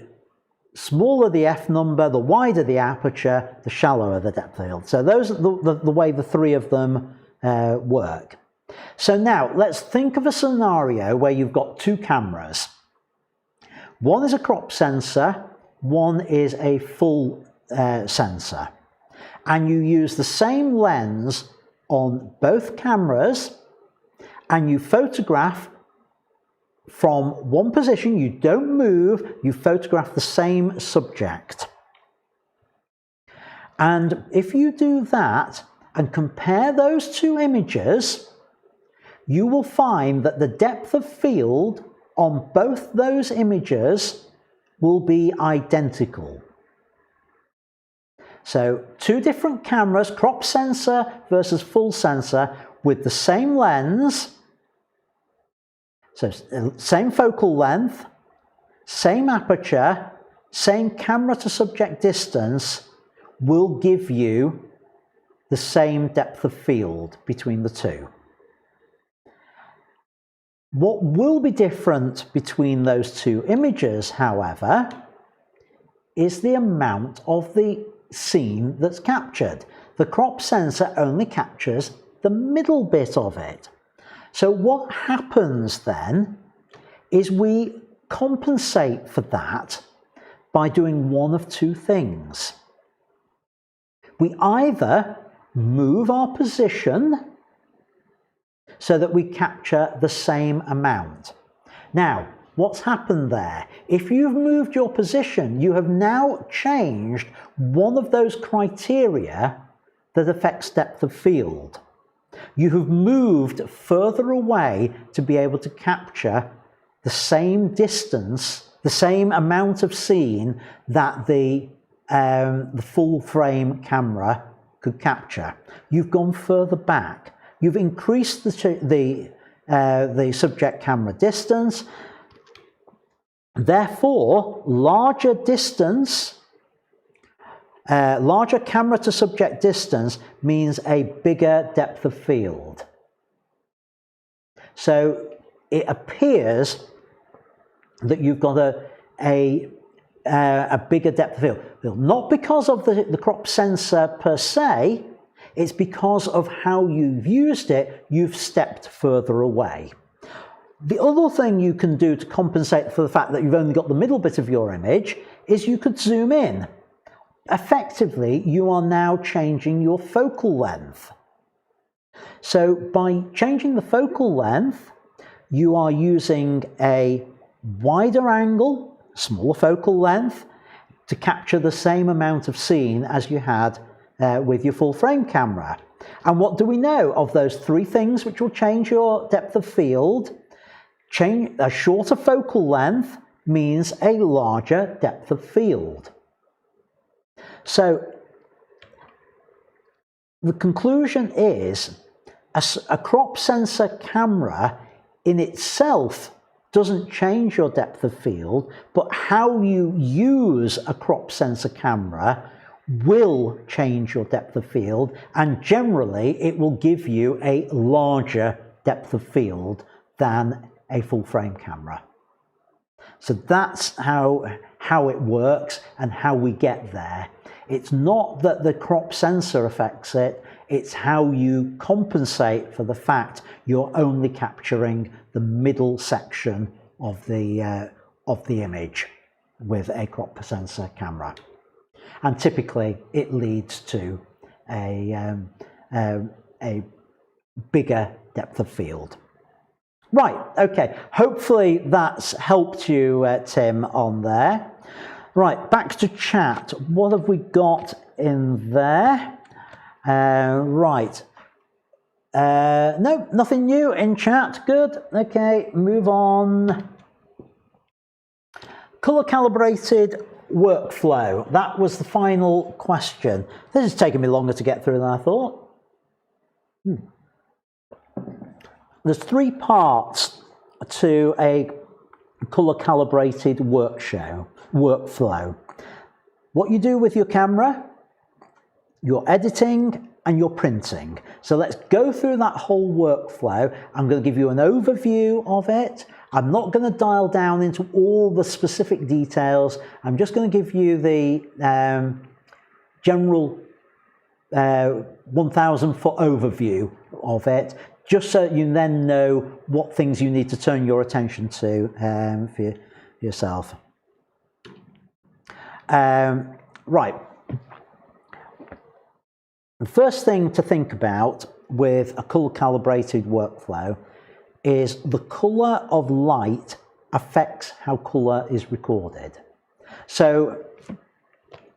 smaller the F number, the wider the aperture, the shallower the depth of field. So those are the way the 3 of them work. So now let's think of a scenario where you've got 2 cameras. One is a crop sensor, one is a full sensor. And you use the same lens on both cameras and you photograph from one position, you don't move, you photograph the same subject. And if you do that and compare those 2 images, you will find that the depth of field on both those images will be identical. So 2 different cameras, crop sensor versus full sensor, with the same lens, so same focal length, same aperture, same camera to subject distance, will give you the same depth of field between the 2. What will be different between those 2 images, however, is the amount of the scene that's captured. The crop sensor only captures the middle bit of it. So what happens then is we compensate for that by doing one of 2 things. We either move our position so that we capture the same amount. Now, what's happened there? If you've moved your position, you have now changed one of those criteria that affects depth of field. You have moved further away to be able to capture the same distance, the same amount of scene that the full frame camera could capture. You've gone further back. You've increased the subject camera distance. Therefore, larger camera to subject distance means a bigger depth of field. So it appears that you've got a bigger depth of field. Not because of the crop sensor per se, it's because of how you've used it, you've stepped further away. The other thing you can do to compensate for the fact that you've only got the middle bit of your image is you could zoom in. Effectively, you are now changing your focal length. So by changing the focal length, you are using a wider angle, smaller focal length, to capture the same amount of scene as you had with your full frame camera. And what do we know of those three things which will change your depth of field? A shorter focal length means a larger depth of field. So the conclusion is a crop sensor camera in itself doesn't change your depth of field, but how you use a crop sensor camera will change your depth of field, and generally it will give you a larger depth of field than a full frame camera. So that's how it works and how we get there. It's not that the crop sensor affects it, it's how you compensate for the fact you're only capturing the middle section of the image with a crop sensor camera. And typically it leads to a bigger depth of field. Right, okay, hopefully that's helped you, Tim, on there. Right, back to chat. What have we got in there? Right. No, nothing new in chat. Good. Okay, move on. Color calibrated workflow. That was the final question. This has taken me longer to get through than I thought. There's three parts to a color calibrated workflow. What you do with your camera, your editing, and your printing. So let's go through that whole workflow. I'm going to give you an overview of it. I'm not going to dial down into all the specific details. I'm just going to give you the general 1,000-foot overview of it, just so you then know what things you need to turn your attention to for yourself. Right. The first thing to think about with a color calibrated workflow is the color of light affects how color is recorded. So,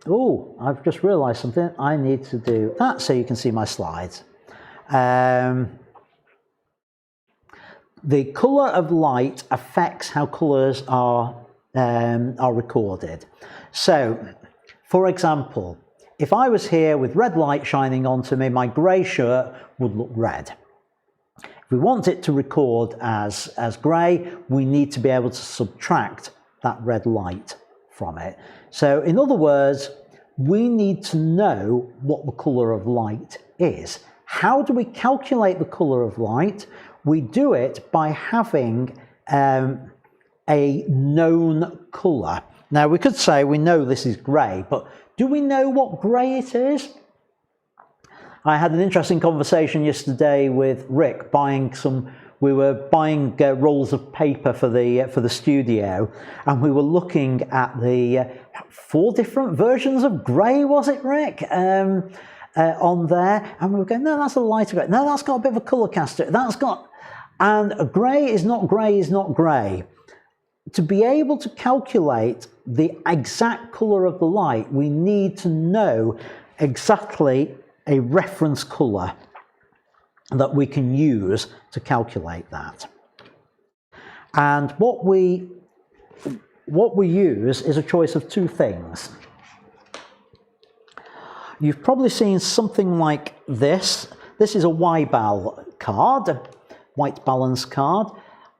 oh, I've just realized something. I need to do that so you can see my slides. The color of light affects how colors are recorded. So, for example, if I was here with red light shining onto me, my grey shirt would look red. If we want it to record as grey, we need to be able to subtract that red light from it. So in other words, we need to know what the colour of light is. How do we calculate the colour of light? We do it by having a known colour. Now we could say we know this is grey, but do we know what grey it is? I had an interesting conversation yesterday with Rick we were buying rolls of paper for the studio, and we were looking at 4 different versions of grey, was it, Rick? On there, and we were going, no, that's a lighter grey. No, that's got a bit of a colour cast to it. That's got, and a grey is not grey is not grey. To be able to calculate the exact colour of the light, we need to know exactly a reference colour that we can use to calculate that. And what we use is a choice of 2 things. You've probably seen something like this. This is a YBAL card, a white balance card.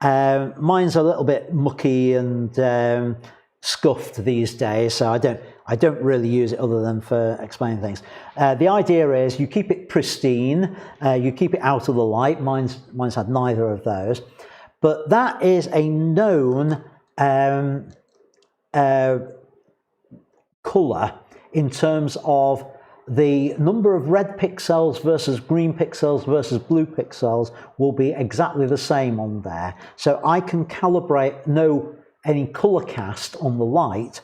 Mine's a little bit mucky and scuffed these days, so I don't really use it other than for explaining things. The idea is you keep it pristine, you keep it out of the light. Mine's had neither of those, but that is a known colour in terms of the number of red pixels versus green pixels versus blue pixels will be exactly the same on there. So I can calibrate, know any colour cast on the light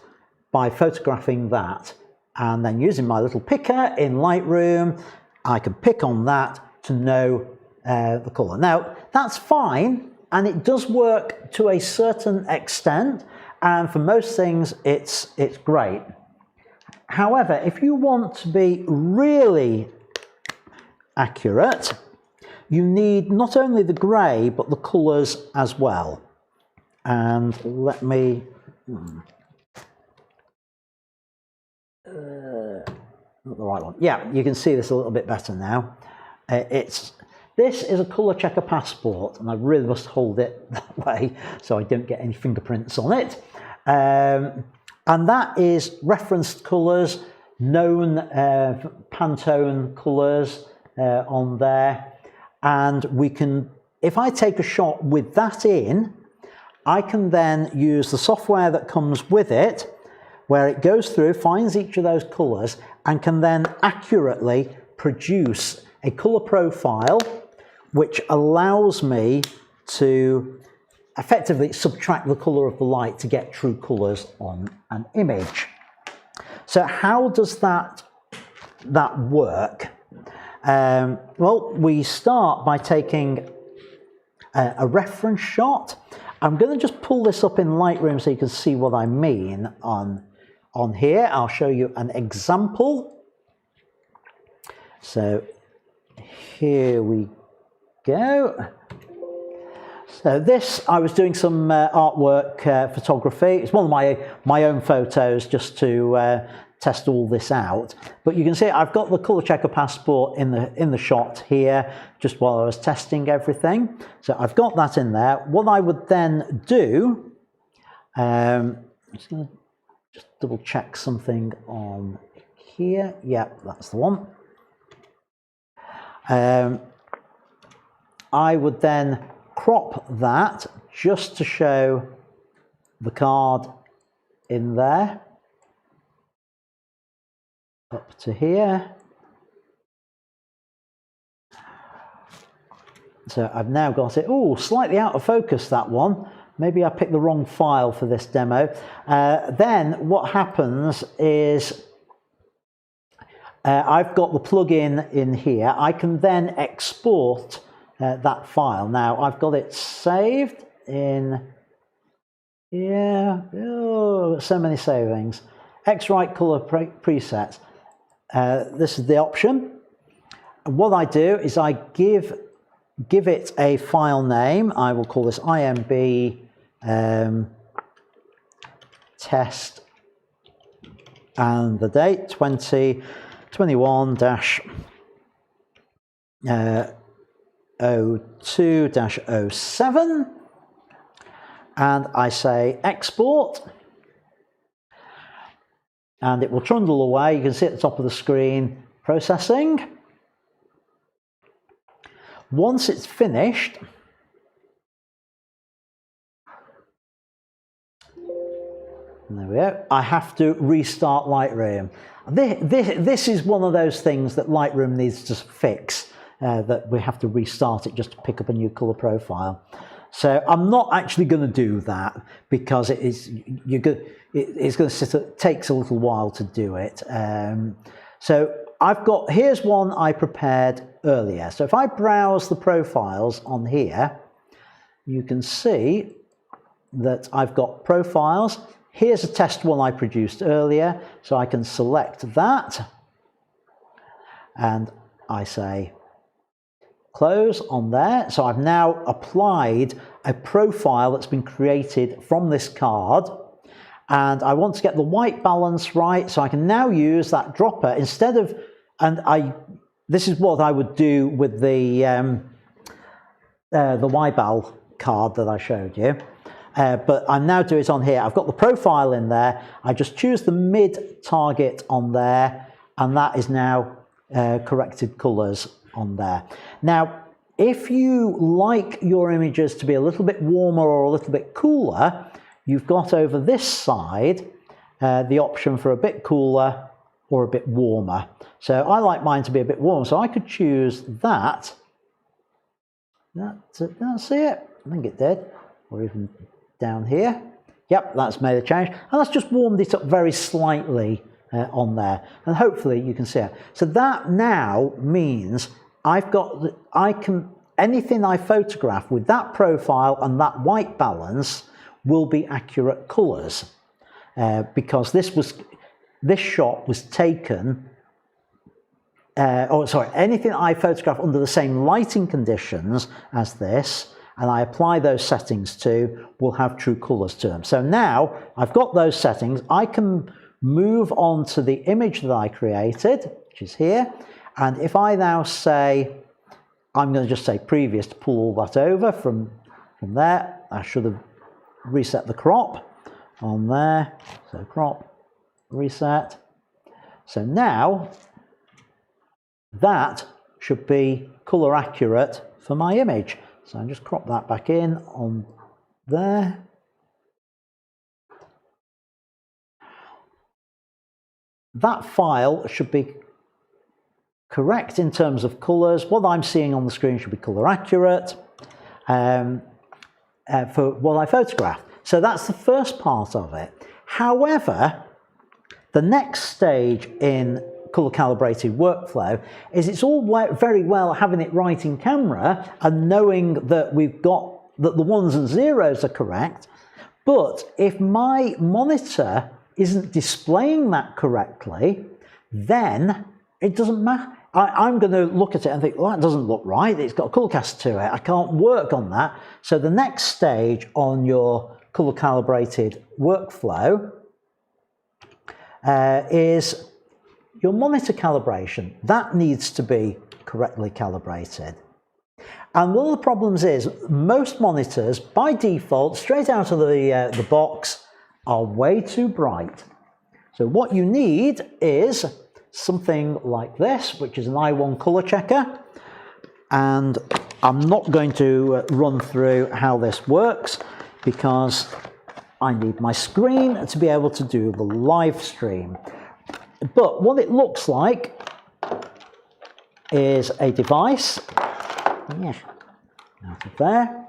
by photographing that, and then using my little picker in Lightroom, I can pick on that to know the colour. Now, that's fine, and it does work to a certain extent, and for most things, it's great. However, if you want to be really accurate, you need not only the grey, but the colours as well. And let me, not the right one. Yeah, you can see this a little bit better now. This is a colour checker passport, and I really must hold it that way so I don't get any fingerprints on it. And that is referenced colours, known Pantone colours on there. And we can, if I take a shot with that in, I can then use the software that comes with it, where it goes through, finds each of those colours, and can then accurately produce a colour profile, which allows me to effectively subtract the colour of the light to get true colours on an image. So how does that work? Well, we start by taking a reference shot. I'm going to just pull this up in Lightroom so you can see what I mean on here. I'll show you an example. So here we go. So this, I was doing some artwork photography. It's one of my own photos just to test all this out. But you can see I've got the colour checker passport in the shot here, just while I was testing everything. So I've got that in there. What I would then do, I'm just going to just double check something on here. Yeah, that's the one. I would then crop that just to show the card in there up to here. So I've now got it, oh, slightly out of focus, that one. Maybe I picked the wrong file for this demo. Then what happens is I've got the plugin in here. I can then export that file. Now I've got it saved in, yeah, oh, so many savings. X-Rite color presets. This is the option. And what I do is I give it a file name. I will call this IMB test and the date 2021-02-07, and I say export, and it will trundle away. You can see at the top of the screen processing. Once it's finished, there we go, I have to restart Lightroom. This is one of those things that Lightroom needs to fix, that we have to restart it just to pick up a new color profile. So I'm not actually going to do that because it's going to takes a little while to do it. So here's one I prepared earlier. So if I browse the profiles on here, you can see that I've got profiles. Here's a test one I produced earlier, so I can select that and I say close on there. So I've now applied a profile that's been created from this card, and I want to get the white balance right, so I can now use that dropper instead of, this is what I would do with the YBAL card that I showed you. But I'm now doing it on here. I've got the profile in there. I just choose the mid target on there, and that is now corrected colors on there. Now, if you like your images to be a little bit warmer or a little bit cooler, you've got over this side the option for a bit cooler or a bit warmer. So I like mine to be a bit warm, so I could choose that. Did I see it? I think it did. Or even down here. Yep, that's made a change. And that's just warmed it up very slightly on there. And hopefully you can see it. So that now means anything I photograph with that profile and that white balance will be accurate colors. Because this shot was taken, anything I photograph under the same lighting conditions as this, and I apply those settings to, will have true colors to them. So now I've got those settings, I can move on to the image that I created, which is here. And if I now say, I'm going to just say previous to pull all that over from there, I should have reset the crop on there. So crop, reset. So now that should be color accurate for my image. So I'll just crop that back in on there. That file should be correct in terms of colors. What I'm seeing on the screen should be color accurate for what I photographed. So that's the first part of it. However, the next stage in color calibrated workflow is it's all very well having it right in camera and knowing that that the ones and zeros are correct, but if my monitor isn't displaying that correctly, then it doesn't matter. I'm going to look at it and think, well, that doesn't look right, it's got a color cast to it, I can't work on that. So the next stage on your color calibrated workflow is your monitor calibration. That needs to be correctly calibrated. And one of the problems is most monitors, by default, straight out of the box, are way too bright. So what you need is something like this, which is an I1 color checker. And I'm not going to run through how this works because I need my screen to be able to do the live stream. But what it looks like is a device, out of there,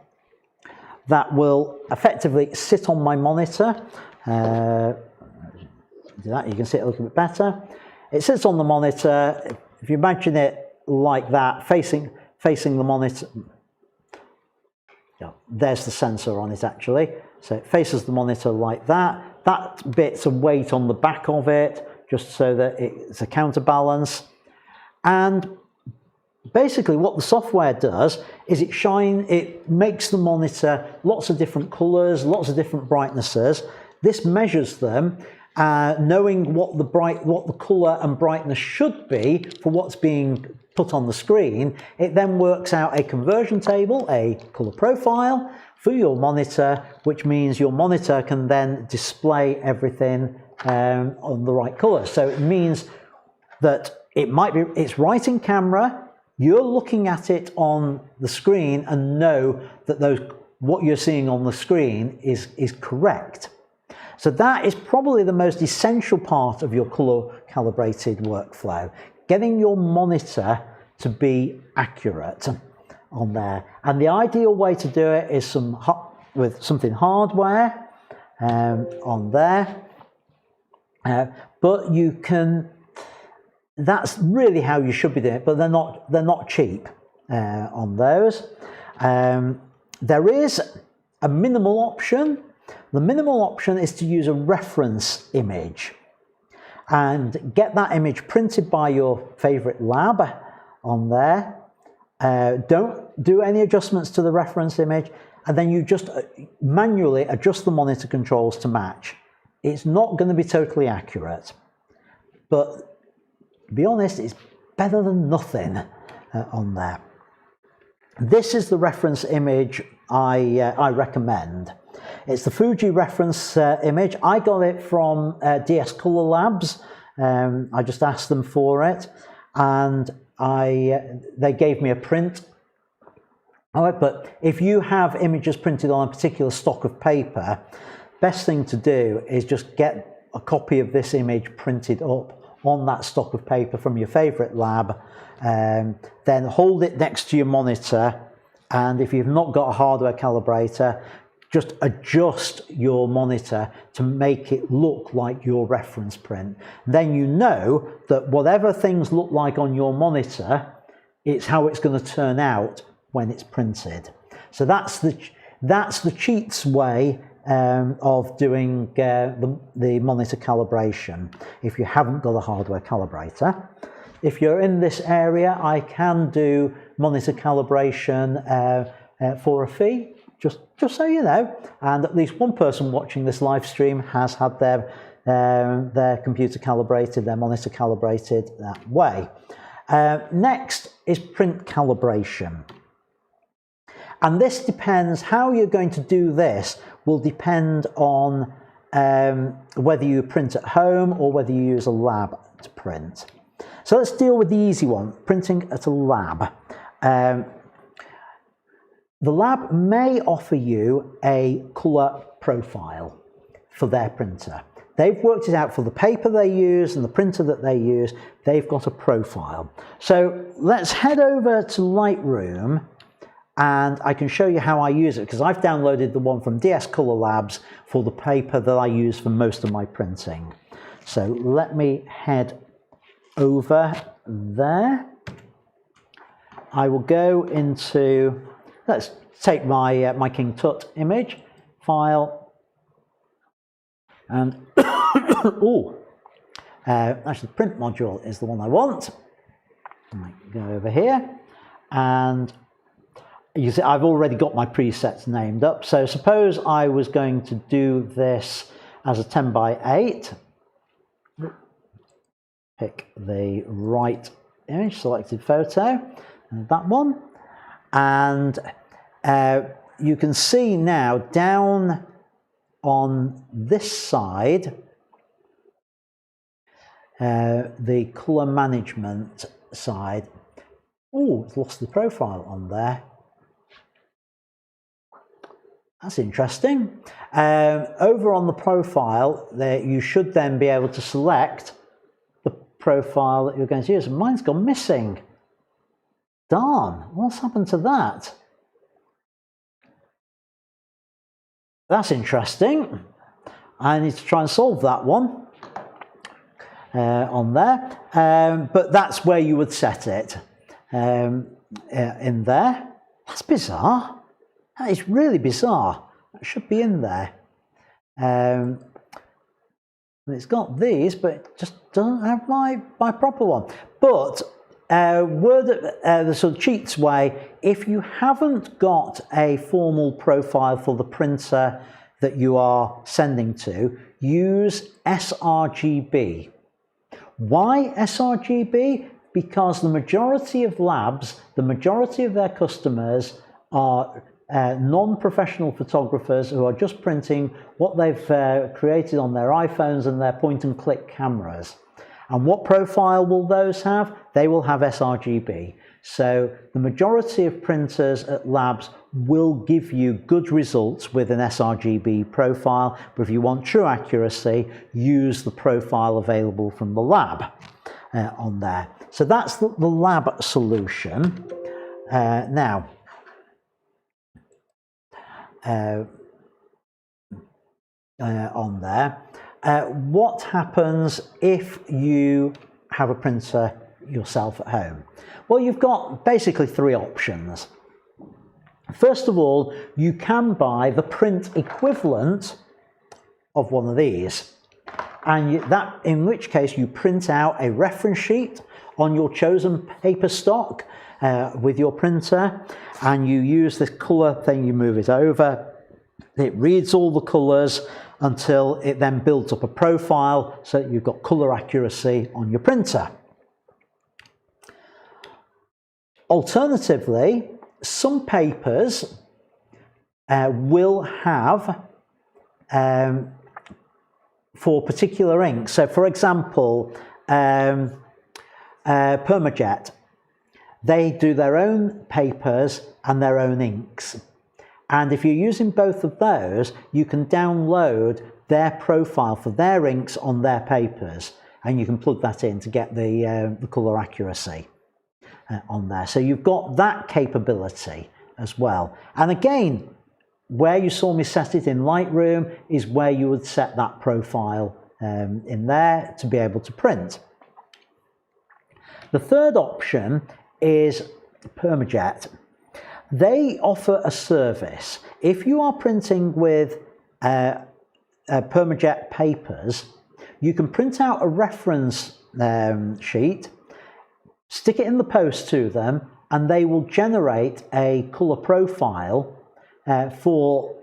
that will effectively sit on my monitor. Do that, you can see it a little bit better. It sits on the monitor. If you imagine it like that, facing the monitor, there's the sensor on it actually. So it faces the monitor like that. That bit's a weight on the back of it, just so that it's a counterbalance. And basically what the software does is it makes the monitor lots of different colors, lots of different brightnesses. This measures them, knowing what the color and brightness should be for what's being put on the screen. It then works out a conversion table, a color profile for your monitor, which means your monitor can then display everything on the right color. So it means that it's right in camera, you're looking at it on the screen and know that what you're seeing on the screen is correct. So that is probably the most essential part of your color calibrated workflow, getting your monitor to be accurate. on there. And the ideal way to do it is with something hardware on there. But you can, that's really how you should be doing it, but they're not cheap on those. There is a minimal option. The minimal option is to use a reference image and get that image printed by your favorite lab on there. Don't do any adjustments to the reference image, and then you just manually adjust the monitor controls to match. It's not going to be totally accurate, but to be honest, it's better than nothing on there. This is the reference image I recommend. It's the Fuji reference image. I got it from DS Color Labs. I just asked them for it, and they gave me a print. All right, but if you have images printed on a particular stock of paper, best thing to do is just get a copy of this image printed up on that stock of paper from your favorite lab, then hold it next to your monitor, and if you've not got a hardware calibrator, just adjust your monitor to make it look like your reference print. Then you know that whatever things look like on your monitor, it's how it's going to turn out when it's printed. So that's the cheats way of doing the monitor calibration if you haven't got a hardware calibrator. If you're in this area, I can do monitor calibration for a fee, just so you know, and at least one person watching this live stream has had their computer calibrated, their monitor calibrated that way. Next is print calibration. And this depends, how you're going to do this will depend on whether you print at home or whether you use a lab to print. So let's deal with the easy one, printing at a lab. The lab may offer you a colour profile for their printer. They've worked it out for the paper they use and the printer that they use. They've got a profile. So let's head over to Lightroom, and I can show you how I use it, because I've downloaded the one from DS Color Labs for the paper that I use for most of my printing. So let me head over there. I will go into, let's take my my King Tut image, file, and actually the print module is the one I want. I go over here, and you see I've already got my presets named up. So suppose I was going to do this as a 10 by 8. Pick the right image, selected photo, and that one. And you can see now down on this side, the colour management side. Oh, it's lost the profile on there. That's interesting. Over on the profile, there you should then be able to select the profile that you're going to use. And mine's gone missing. Darn, what's happened to that? That's interesting. I need to try and solve that one on there. But that's where you would set it in there. That's bizarre. That is really bizarre. That should be in there. It's got these, but it just doesn't have my proper one. But the sort of cheats way, if you haven't got a formal profile for the printer that you are sending to, use sRGB. Why sRGB? Because the majority of labs, the majority of their customers are non-professional photographers who are just printing what they've created on their iPhones and their point-and-click cameras. And what profile will those have? They will have sRGB. So the majority of printers at labs will give you good results with an sRGB profile, but if you want true accuracy, use the profile available from the lab on there. So that's the lab solution. Now, on there. What happens if you have a printer yourself at home? Well, you've got basically three options. First of all, you can buy the print equivalent of one of these, and in which case you print out a reference sheet on your chosen paper stock with your printer, and you use this colour thing, you move it over, it reads all the colours until it then builds up a profile so that you've got colour accuracy on your printer. Alternatively, some papers will have for particular inks. So for example, Permajet, they do their own papers and their own inks. And if you're using both of those, you can download their profile for their inks on their papers, and you can plug that in to get the colour accuracy on there. So you've got that capability as well. And again, where you saw me set it in Lightroom is where you would set that profile in there to be able to print. The third option is Permajet. They offer a service. If you are printing with Permajet papers, you can print out a reference sheet, stick it in the post to them, and they will generate a colour profile for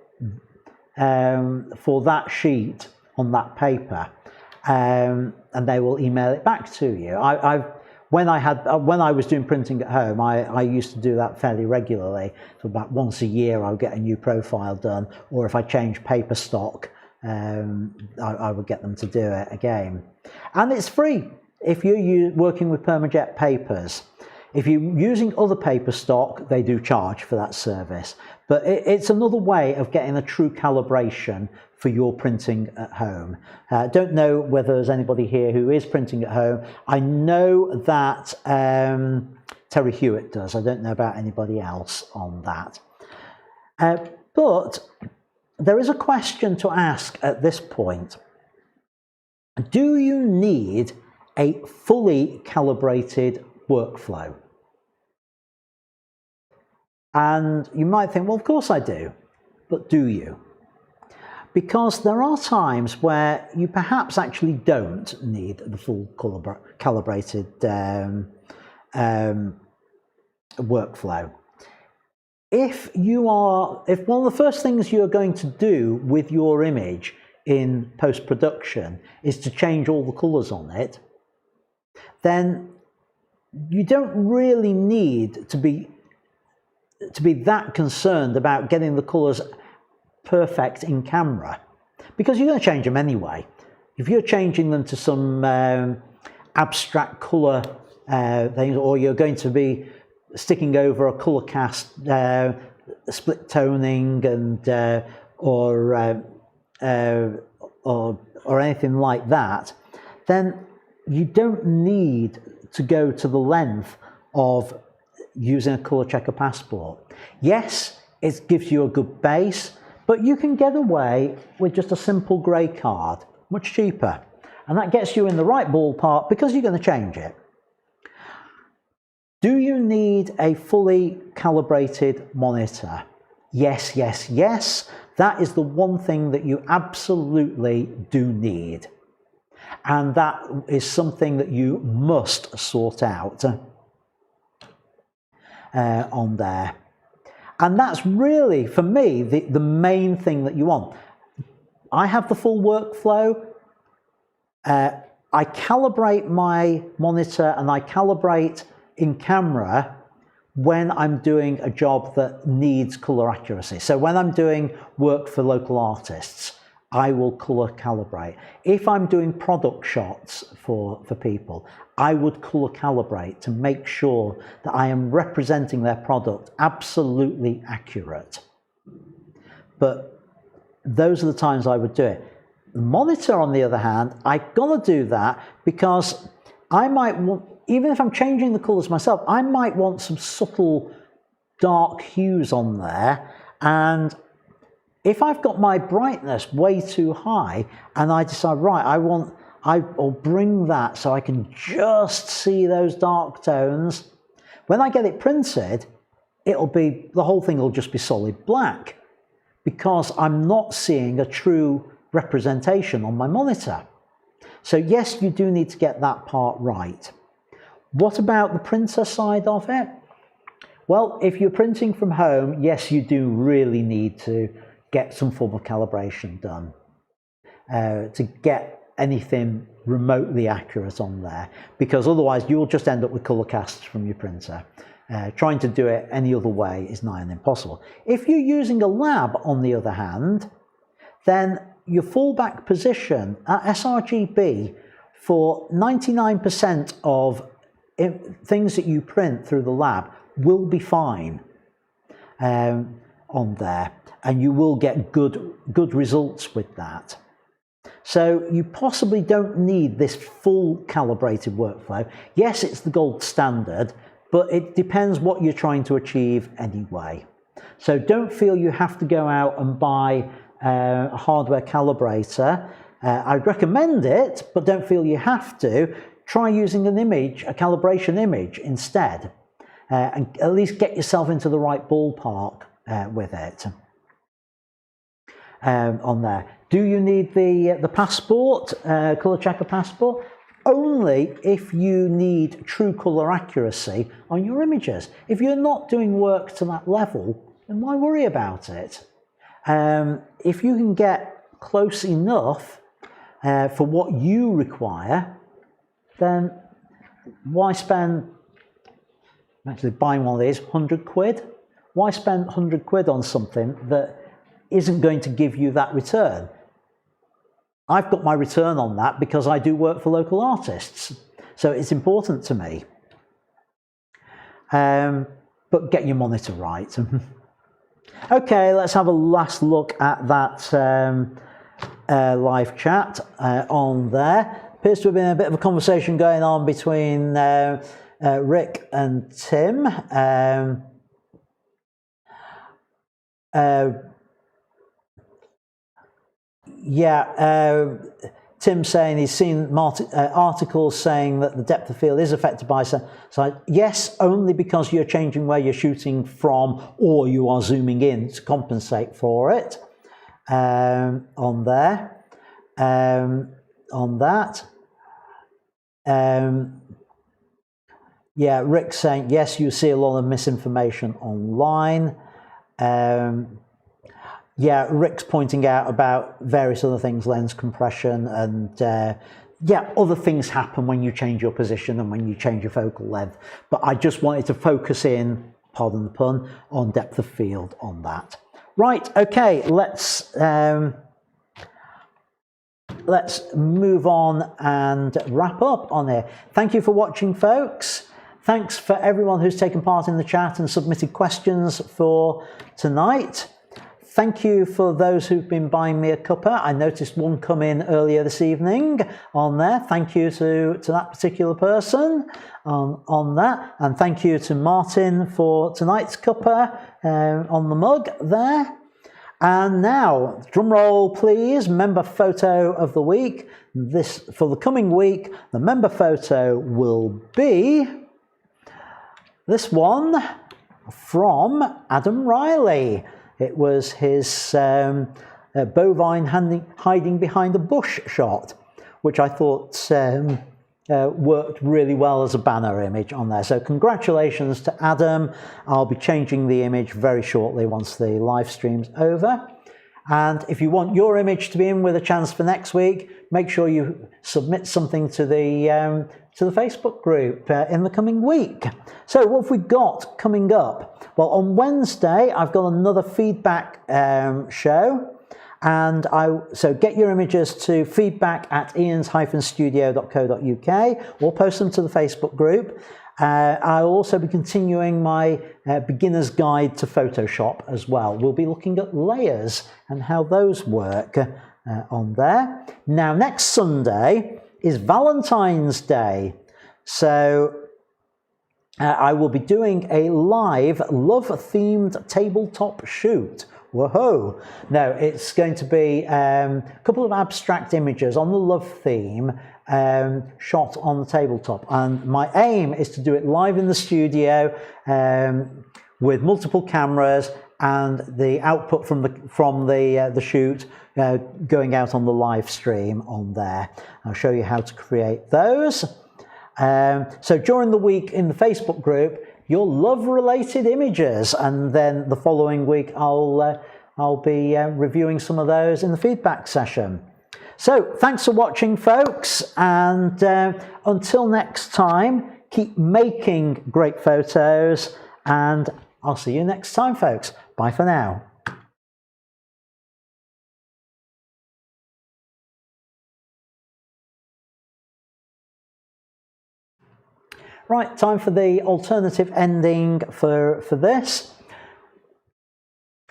that sheet on that paper, and they will email it back to you. When I was doing printing at home, I used to do that fairly regularly. So about once a year, I would get a new profile done, or if I changed paper stock, I would get them to do it again. And it's free if you're working with Permajet papers. If you're using other paper stock, they do charge for that service. But it's another way of getting a true calibration for your printing at home. Don't know whether there's anybody here who is printing at home. I know that Terry Hewitt does. I don't know about anybody else on that. But there is a question to ask at this point. Do you need a fully calibrated workflow? And you might think, well, of course I do, but do you? Because there are times where you perhaps actually don't need the full calibrated workflow. If one of the first things you're going to do with your image in post-production is to change all the colours on it, then you don't really need to be that concerned about getting the colours perfect in camera, because you're going to change them anyway. If you're changing them to some abstract colour things, or you're going to be sticking over a colour cast, split toning, and or anything like that, then you don't need to go to the length of using a colour checker passport. Yes, it gives you a good base, but you can get away with just a simple grey card, much cheaper. And that gets you in the right ballpark because you're going to change it. Do you need a fully calibrated monitor? Yes, yes, yes. That is the one thing that you absolutely do need. And that is something that you must sort out on there. And that's really, for me, the main thing that you want. I have the full workflow. I calibrate my monitor and I calibrate in camera when I'm doing a job that needs colour accuracy. So when I'm doing work for local artists, I will colour calibrate. If I'm doing product shots for people, I would colour calibrate to make sure that I am representing their product absolutely accurate. But those are the times I would do it. The monitor, on the other hand, I've got to do that because I might want, even if I'm changing the colours myself, I might want some subtle dark hues on there, and If I've got my brightness way too high and I decide, right, I'll bring that so I can just see those dark tones, when I get it printed, the whole thing will just be solid black because I'm not seeing a true representation on my monitor. So yes, you do need to get that part right. What about the printer side of it? Well, if you're printing from home, yes, you do really need to get some form of calibration done to get anything remotely accurate on there, because otherwise you'll just end up with color casts from your printer. Trying to do it any other way is nigh on impossible. If you're using a lab, on the other hand, then your fallback position at sRGB for 99% of things that you print through the lab will be fine on there, and you will get good results with that. So you possibly don't need this full calibrated workflow. Yes, it's the gold standard, but it depends what you're trying to achieve anyway. So don't feel you have to go out and buy a hardware calibrator. I'd recommend it, but don't feel you have to. Try using an image, a calibration image instead, and at least get yourself into the right ballpark with it on there. Do you need the passport, color checker passport? Only if you need true color accuracy on your images. If you're not doing work to that level, then why worry about it? If you can get close enough for what you require, then why spend, I'm actually buying one of these, 100 quid? Why spend 100 quid on something that isn't going to give you that return? I've got my return on that because I do work for local artists, so it's important to me. But get your monitor right. Okay, let's have a last look at that live chat on there. Appears to have been a bit of a conversation going on between Rick and Tim. Tim saying he's seen articles saying that the depth of field is affected by size. Yes, only because you're changing where you're shooting from, or you are zooming in to compensate for it on there. On that. Rick saying, yes, you see a lot of misinformation online. Rick's pointing out about various other things, lens compression, and other things happen when you change your position and when you change your focal length. But I just wanted to focus in, pardon the pun, on depth of field on that. Right, okay, let's move on and wrap up on here. Thank you for watching, folks. Thanks for everyone who's taken part in the chat and submitted questions for tonight. Thank you for those who've been buying me a cuppa. I noticed one come in earlier this evening on there. Thank you to that particular person on that. And thank you to Martin for tonight's cuppa on the mug there. And now, drum roll please, member photo of the week. This, for the coming week, the member photo will be this one from Adam Riley. It was his bovine hiding behind a bush shot, which I thought worked really well as a banner image on there. So congratulations to Adam. I'll be changing the image very shortly once the live stream's over. And if you want your image to be in with a chance for next week, make sure you submit something to the Facebook group in the coming week. So what have we got coming up? Well, on Wednesday, I've got another feedback show. And so get your images to feedback@ians-studio.co.uk or post them to the Facebook group. I'll also be continuing my beginner's guide to Photoshop as well. We'll be looking at layers and how those work on there. Now, next Sunday is Valentine's Day. So I will be doing a live love-themed tabletop shoot Whoa! No, it's going to be a couple of abstract images on the love theme shot on the tabletop, and my aim is to do it live in the studio with multiple cameras and the output from the shoot going out on the live stream on there. I'll show you how to create those. So during the week in the Facebook group, you'll love related images, and then the following week I'll be reviewing some of those in the feedback session. So thanks for watching, folks, and until next time, keep making great photos, and I'll see you next time, folks. Bye for now. Right, time for the alternative ending for this.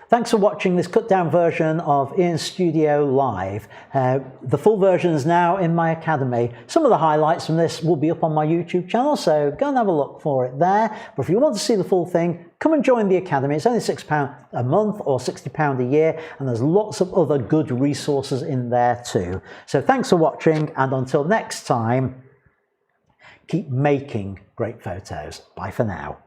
Thanks for watching this cut down version of Ian Studio Live. The full version is now in my academy. Some of the highlights from this will be up on my YouTube channel, so go and have a look for it there. But if you want to see the full thing, come and join the academy. It's only £6 a month or £60 a year, and there's lots of other good resources in there too. So thanks for watching, and until next time, keep making great photos. Bye for now.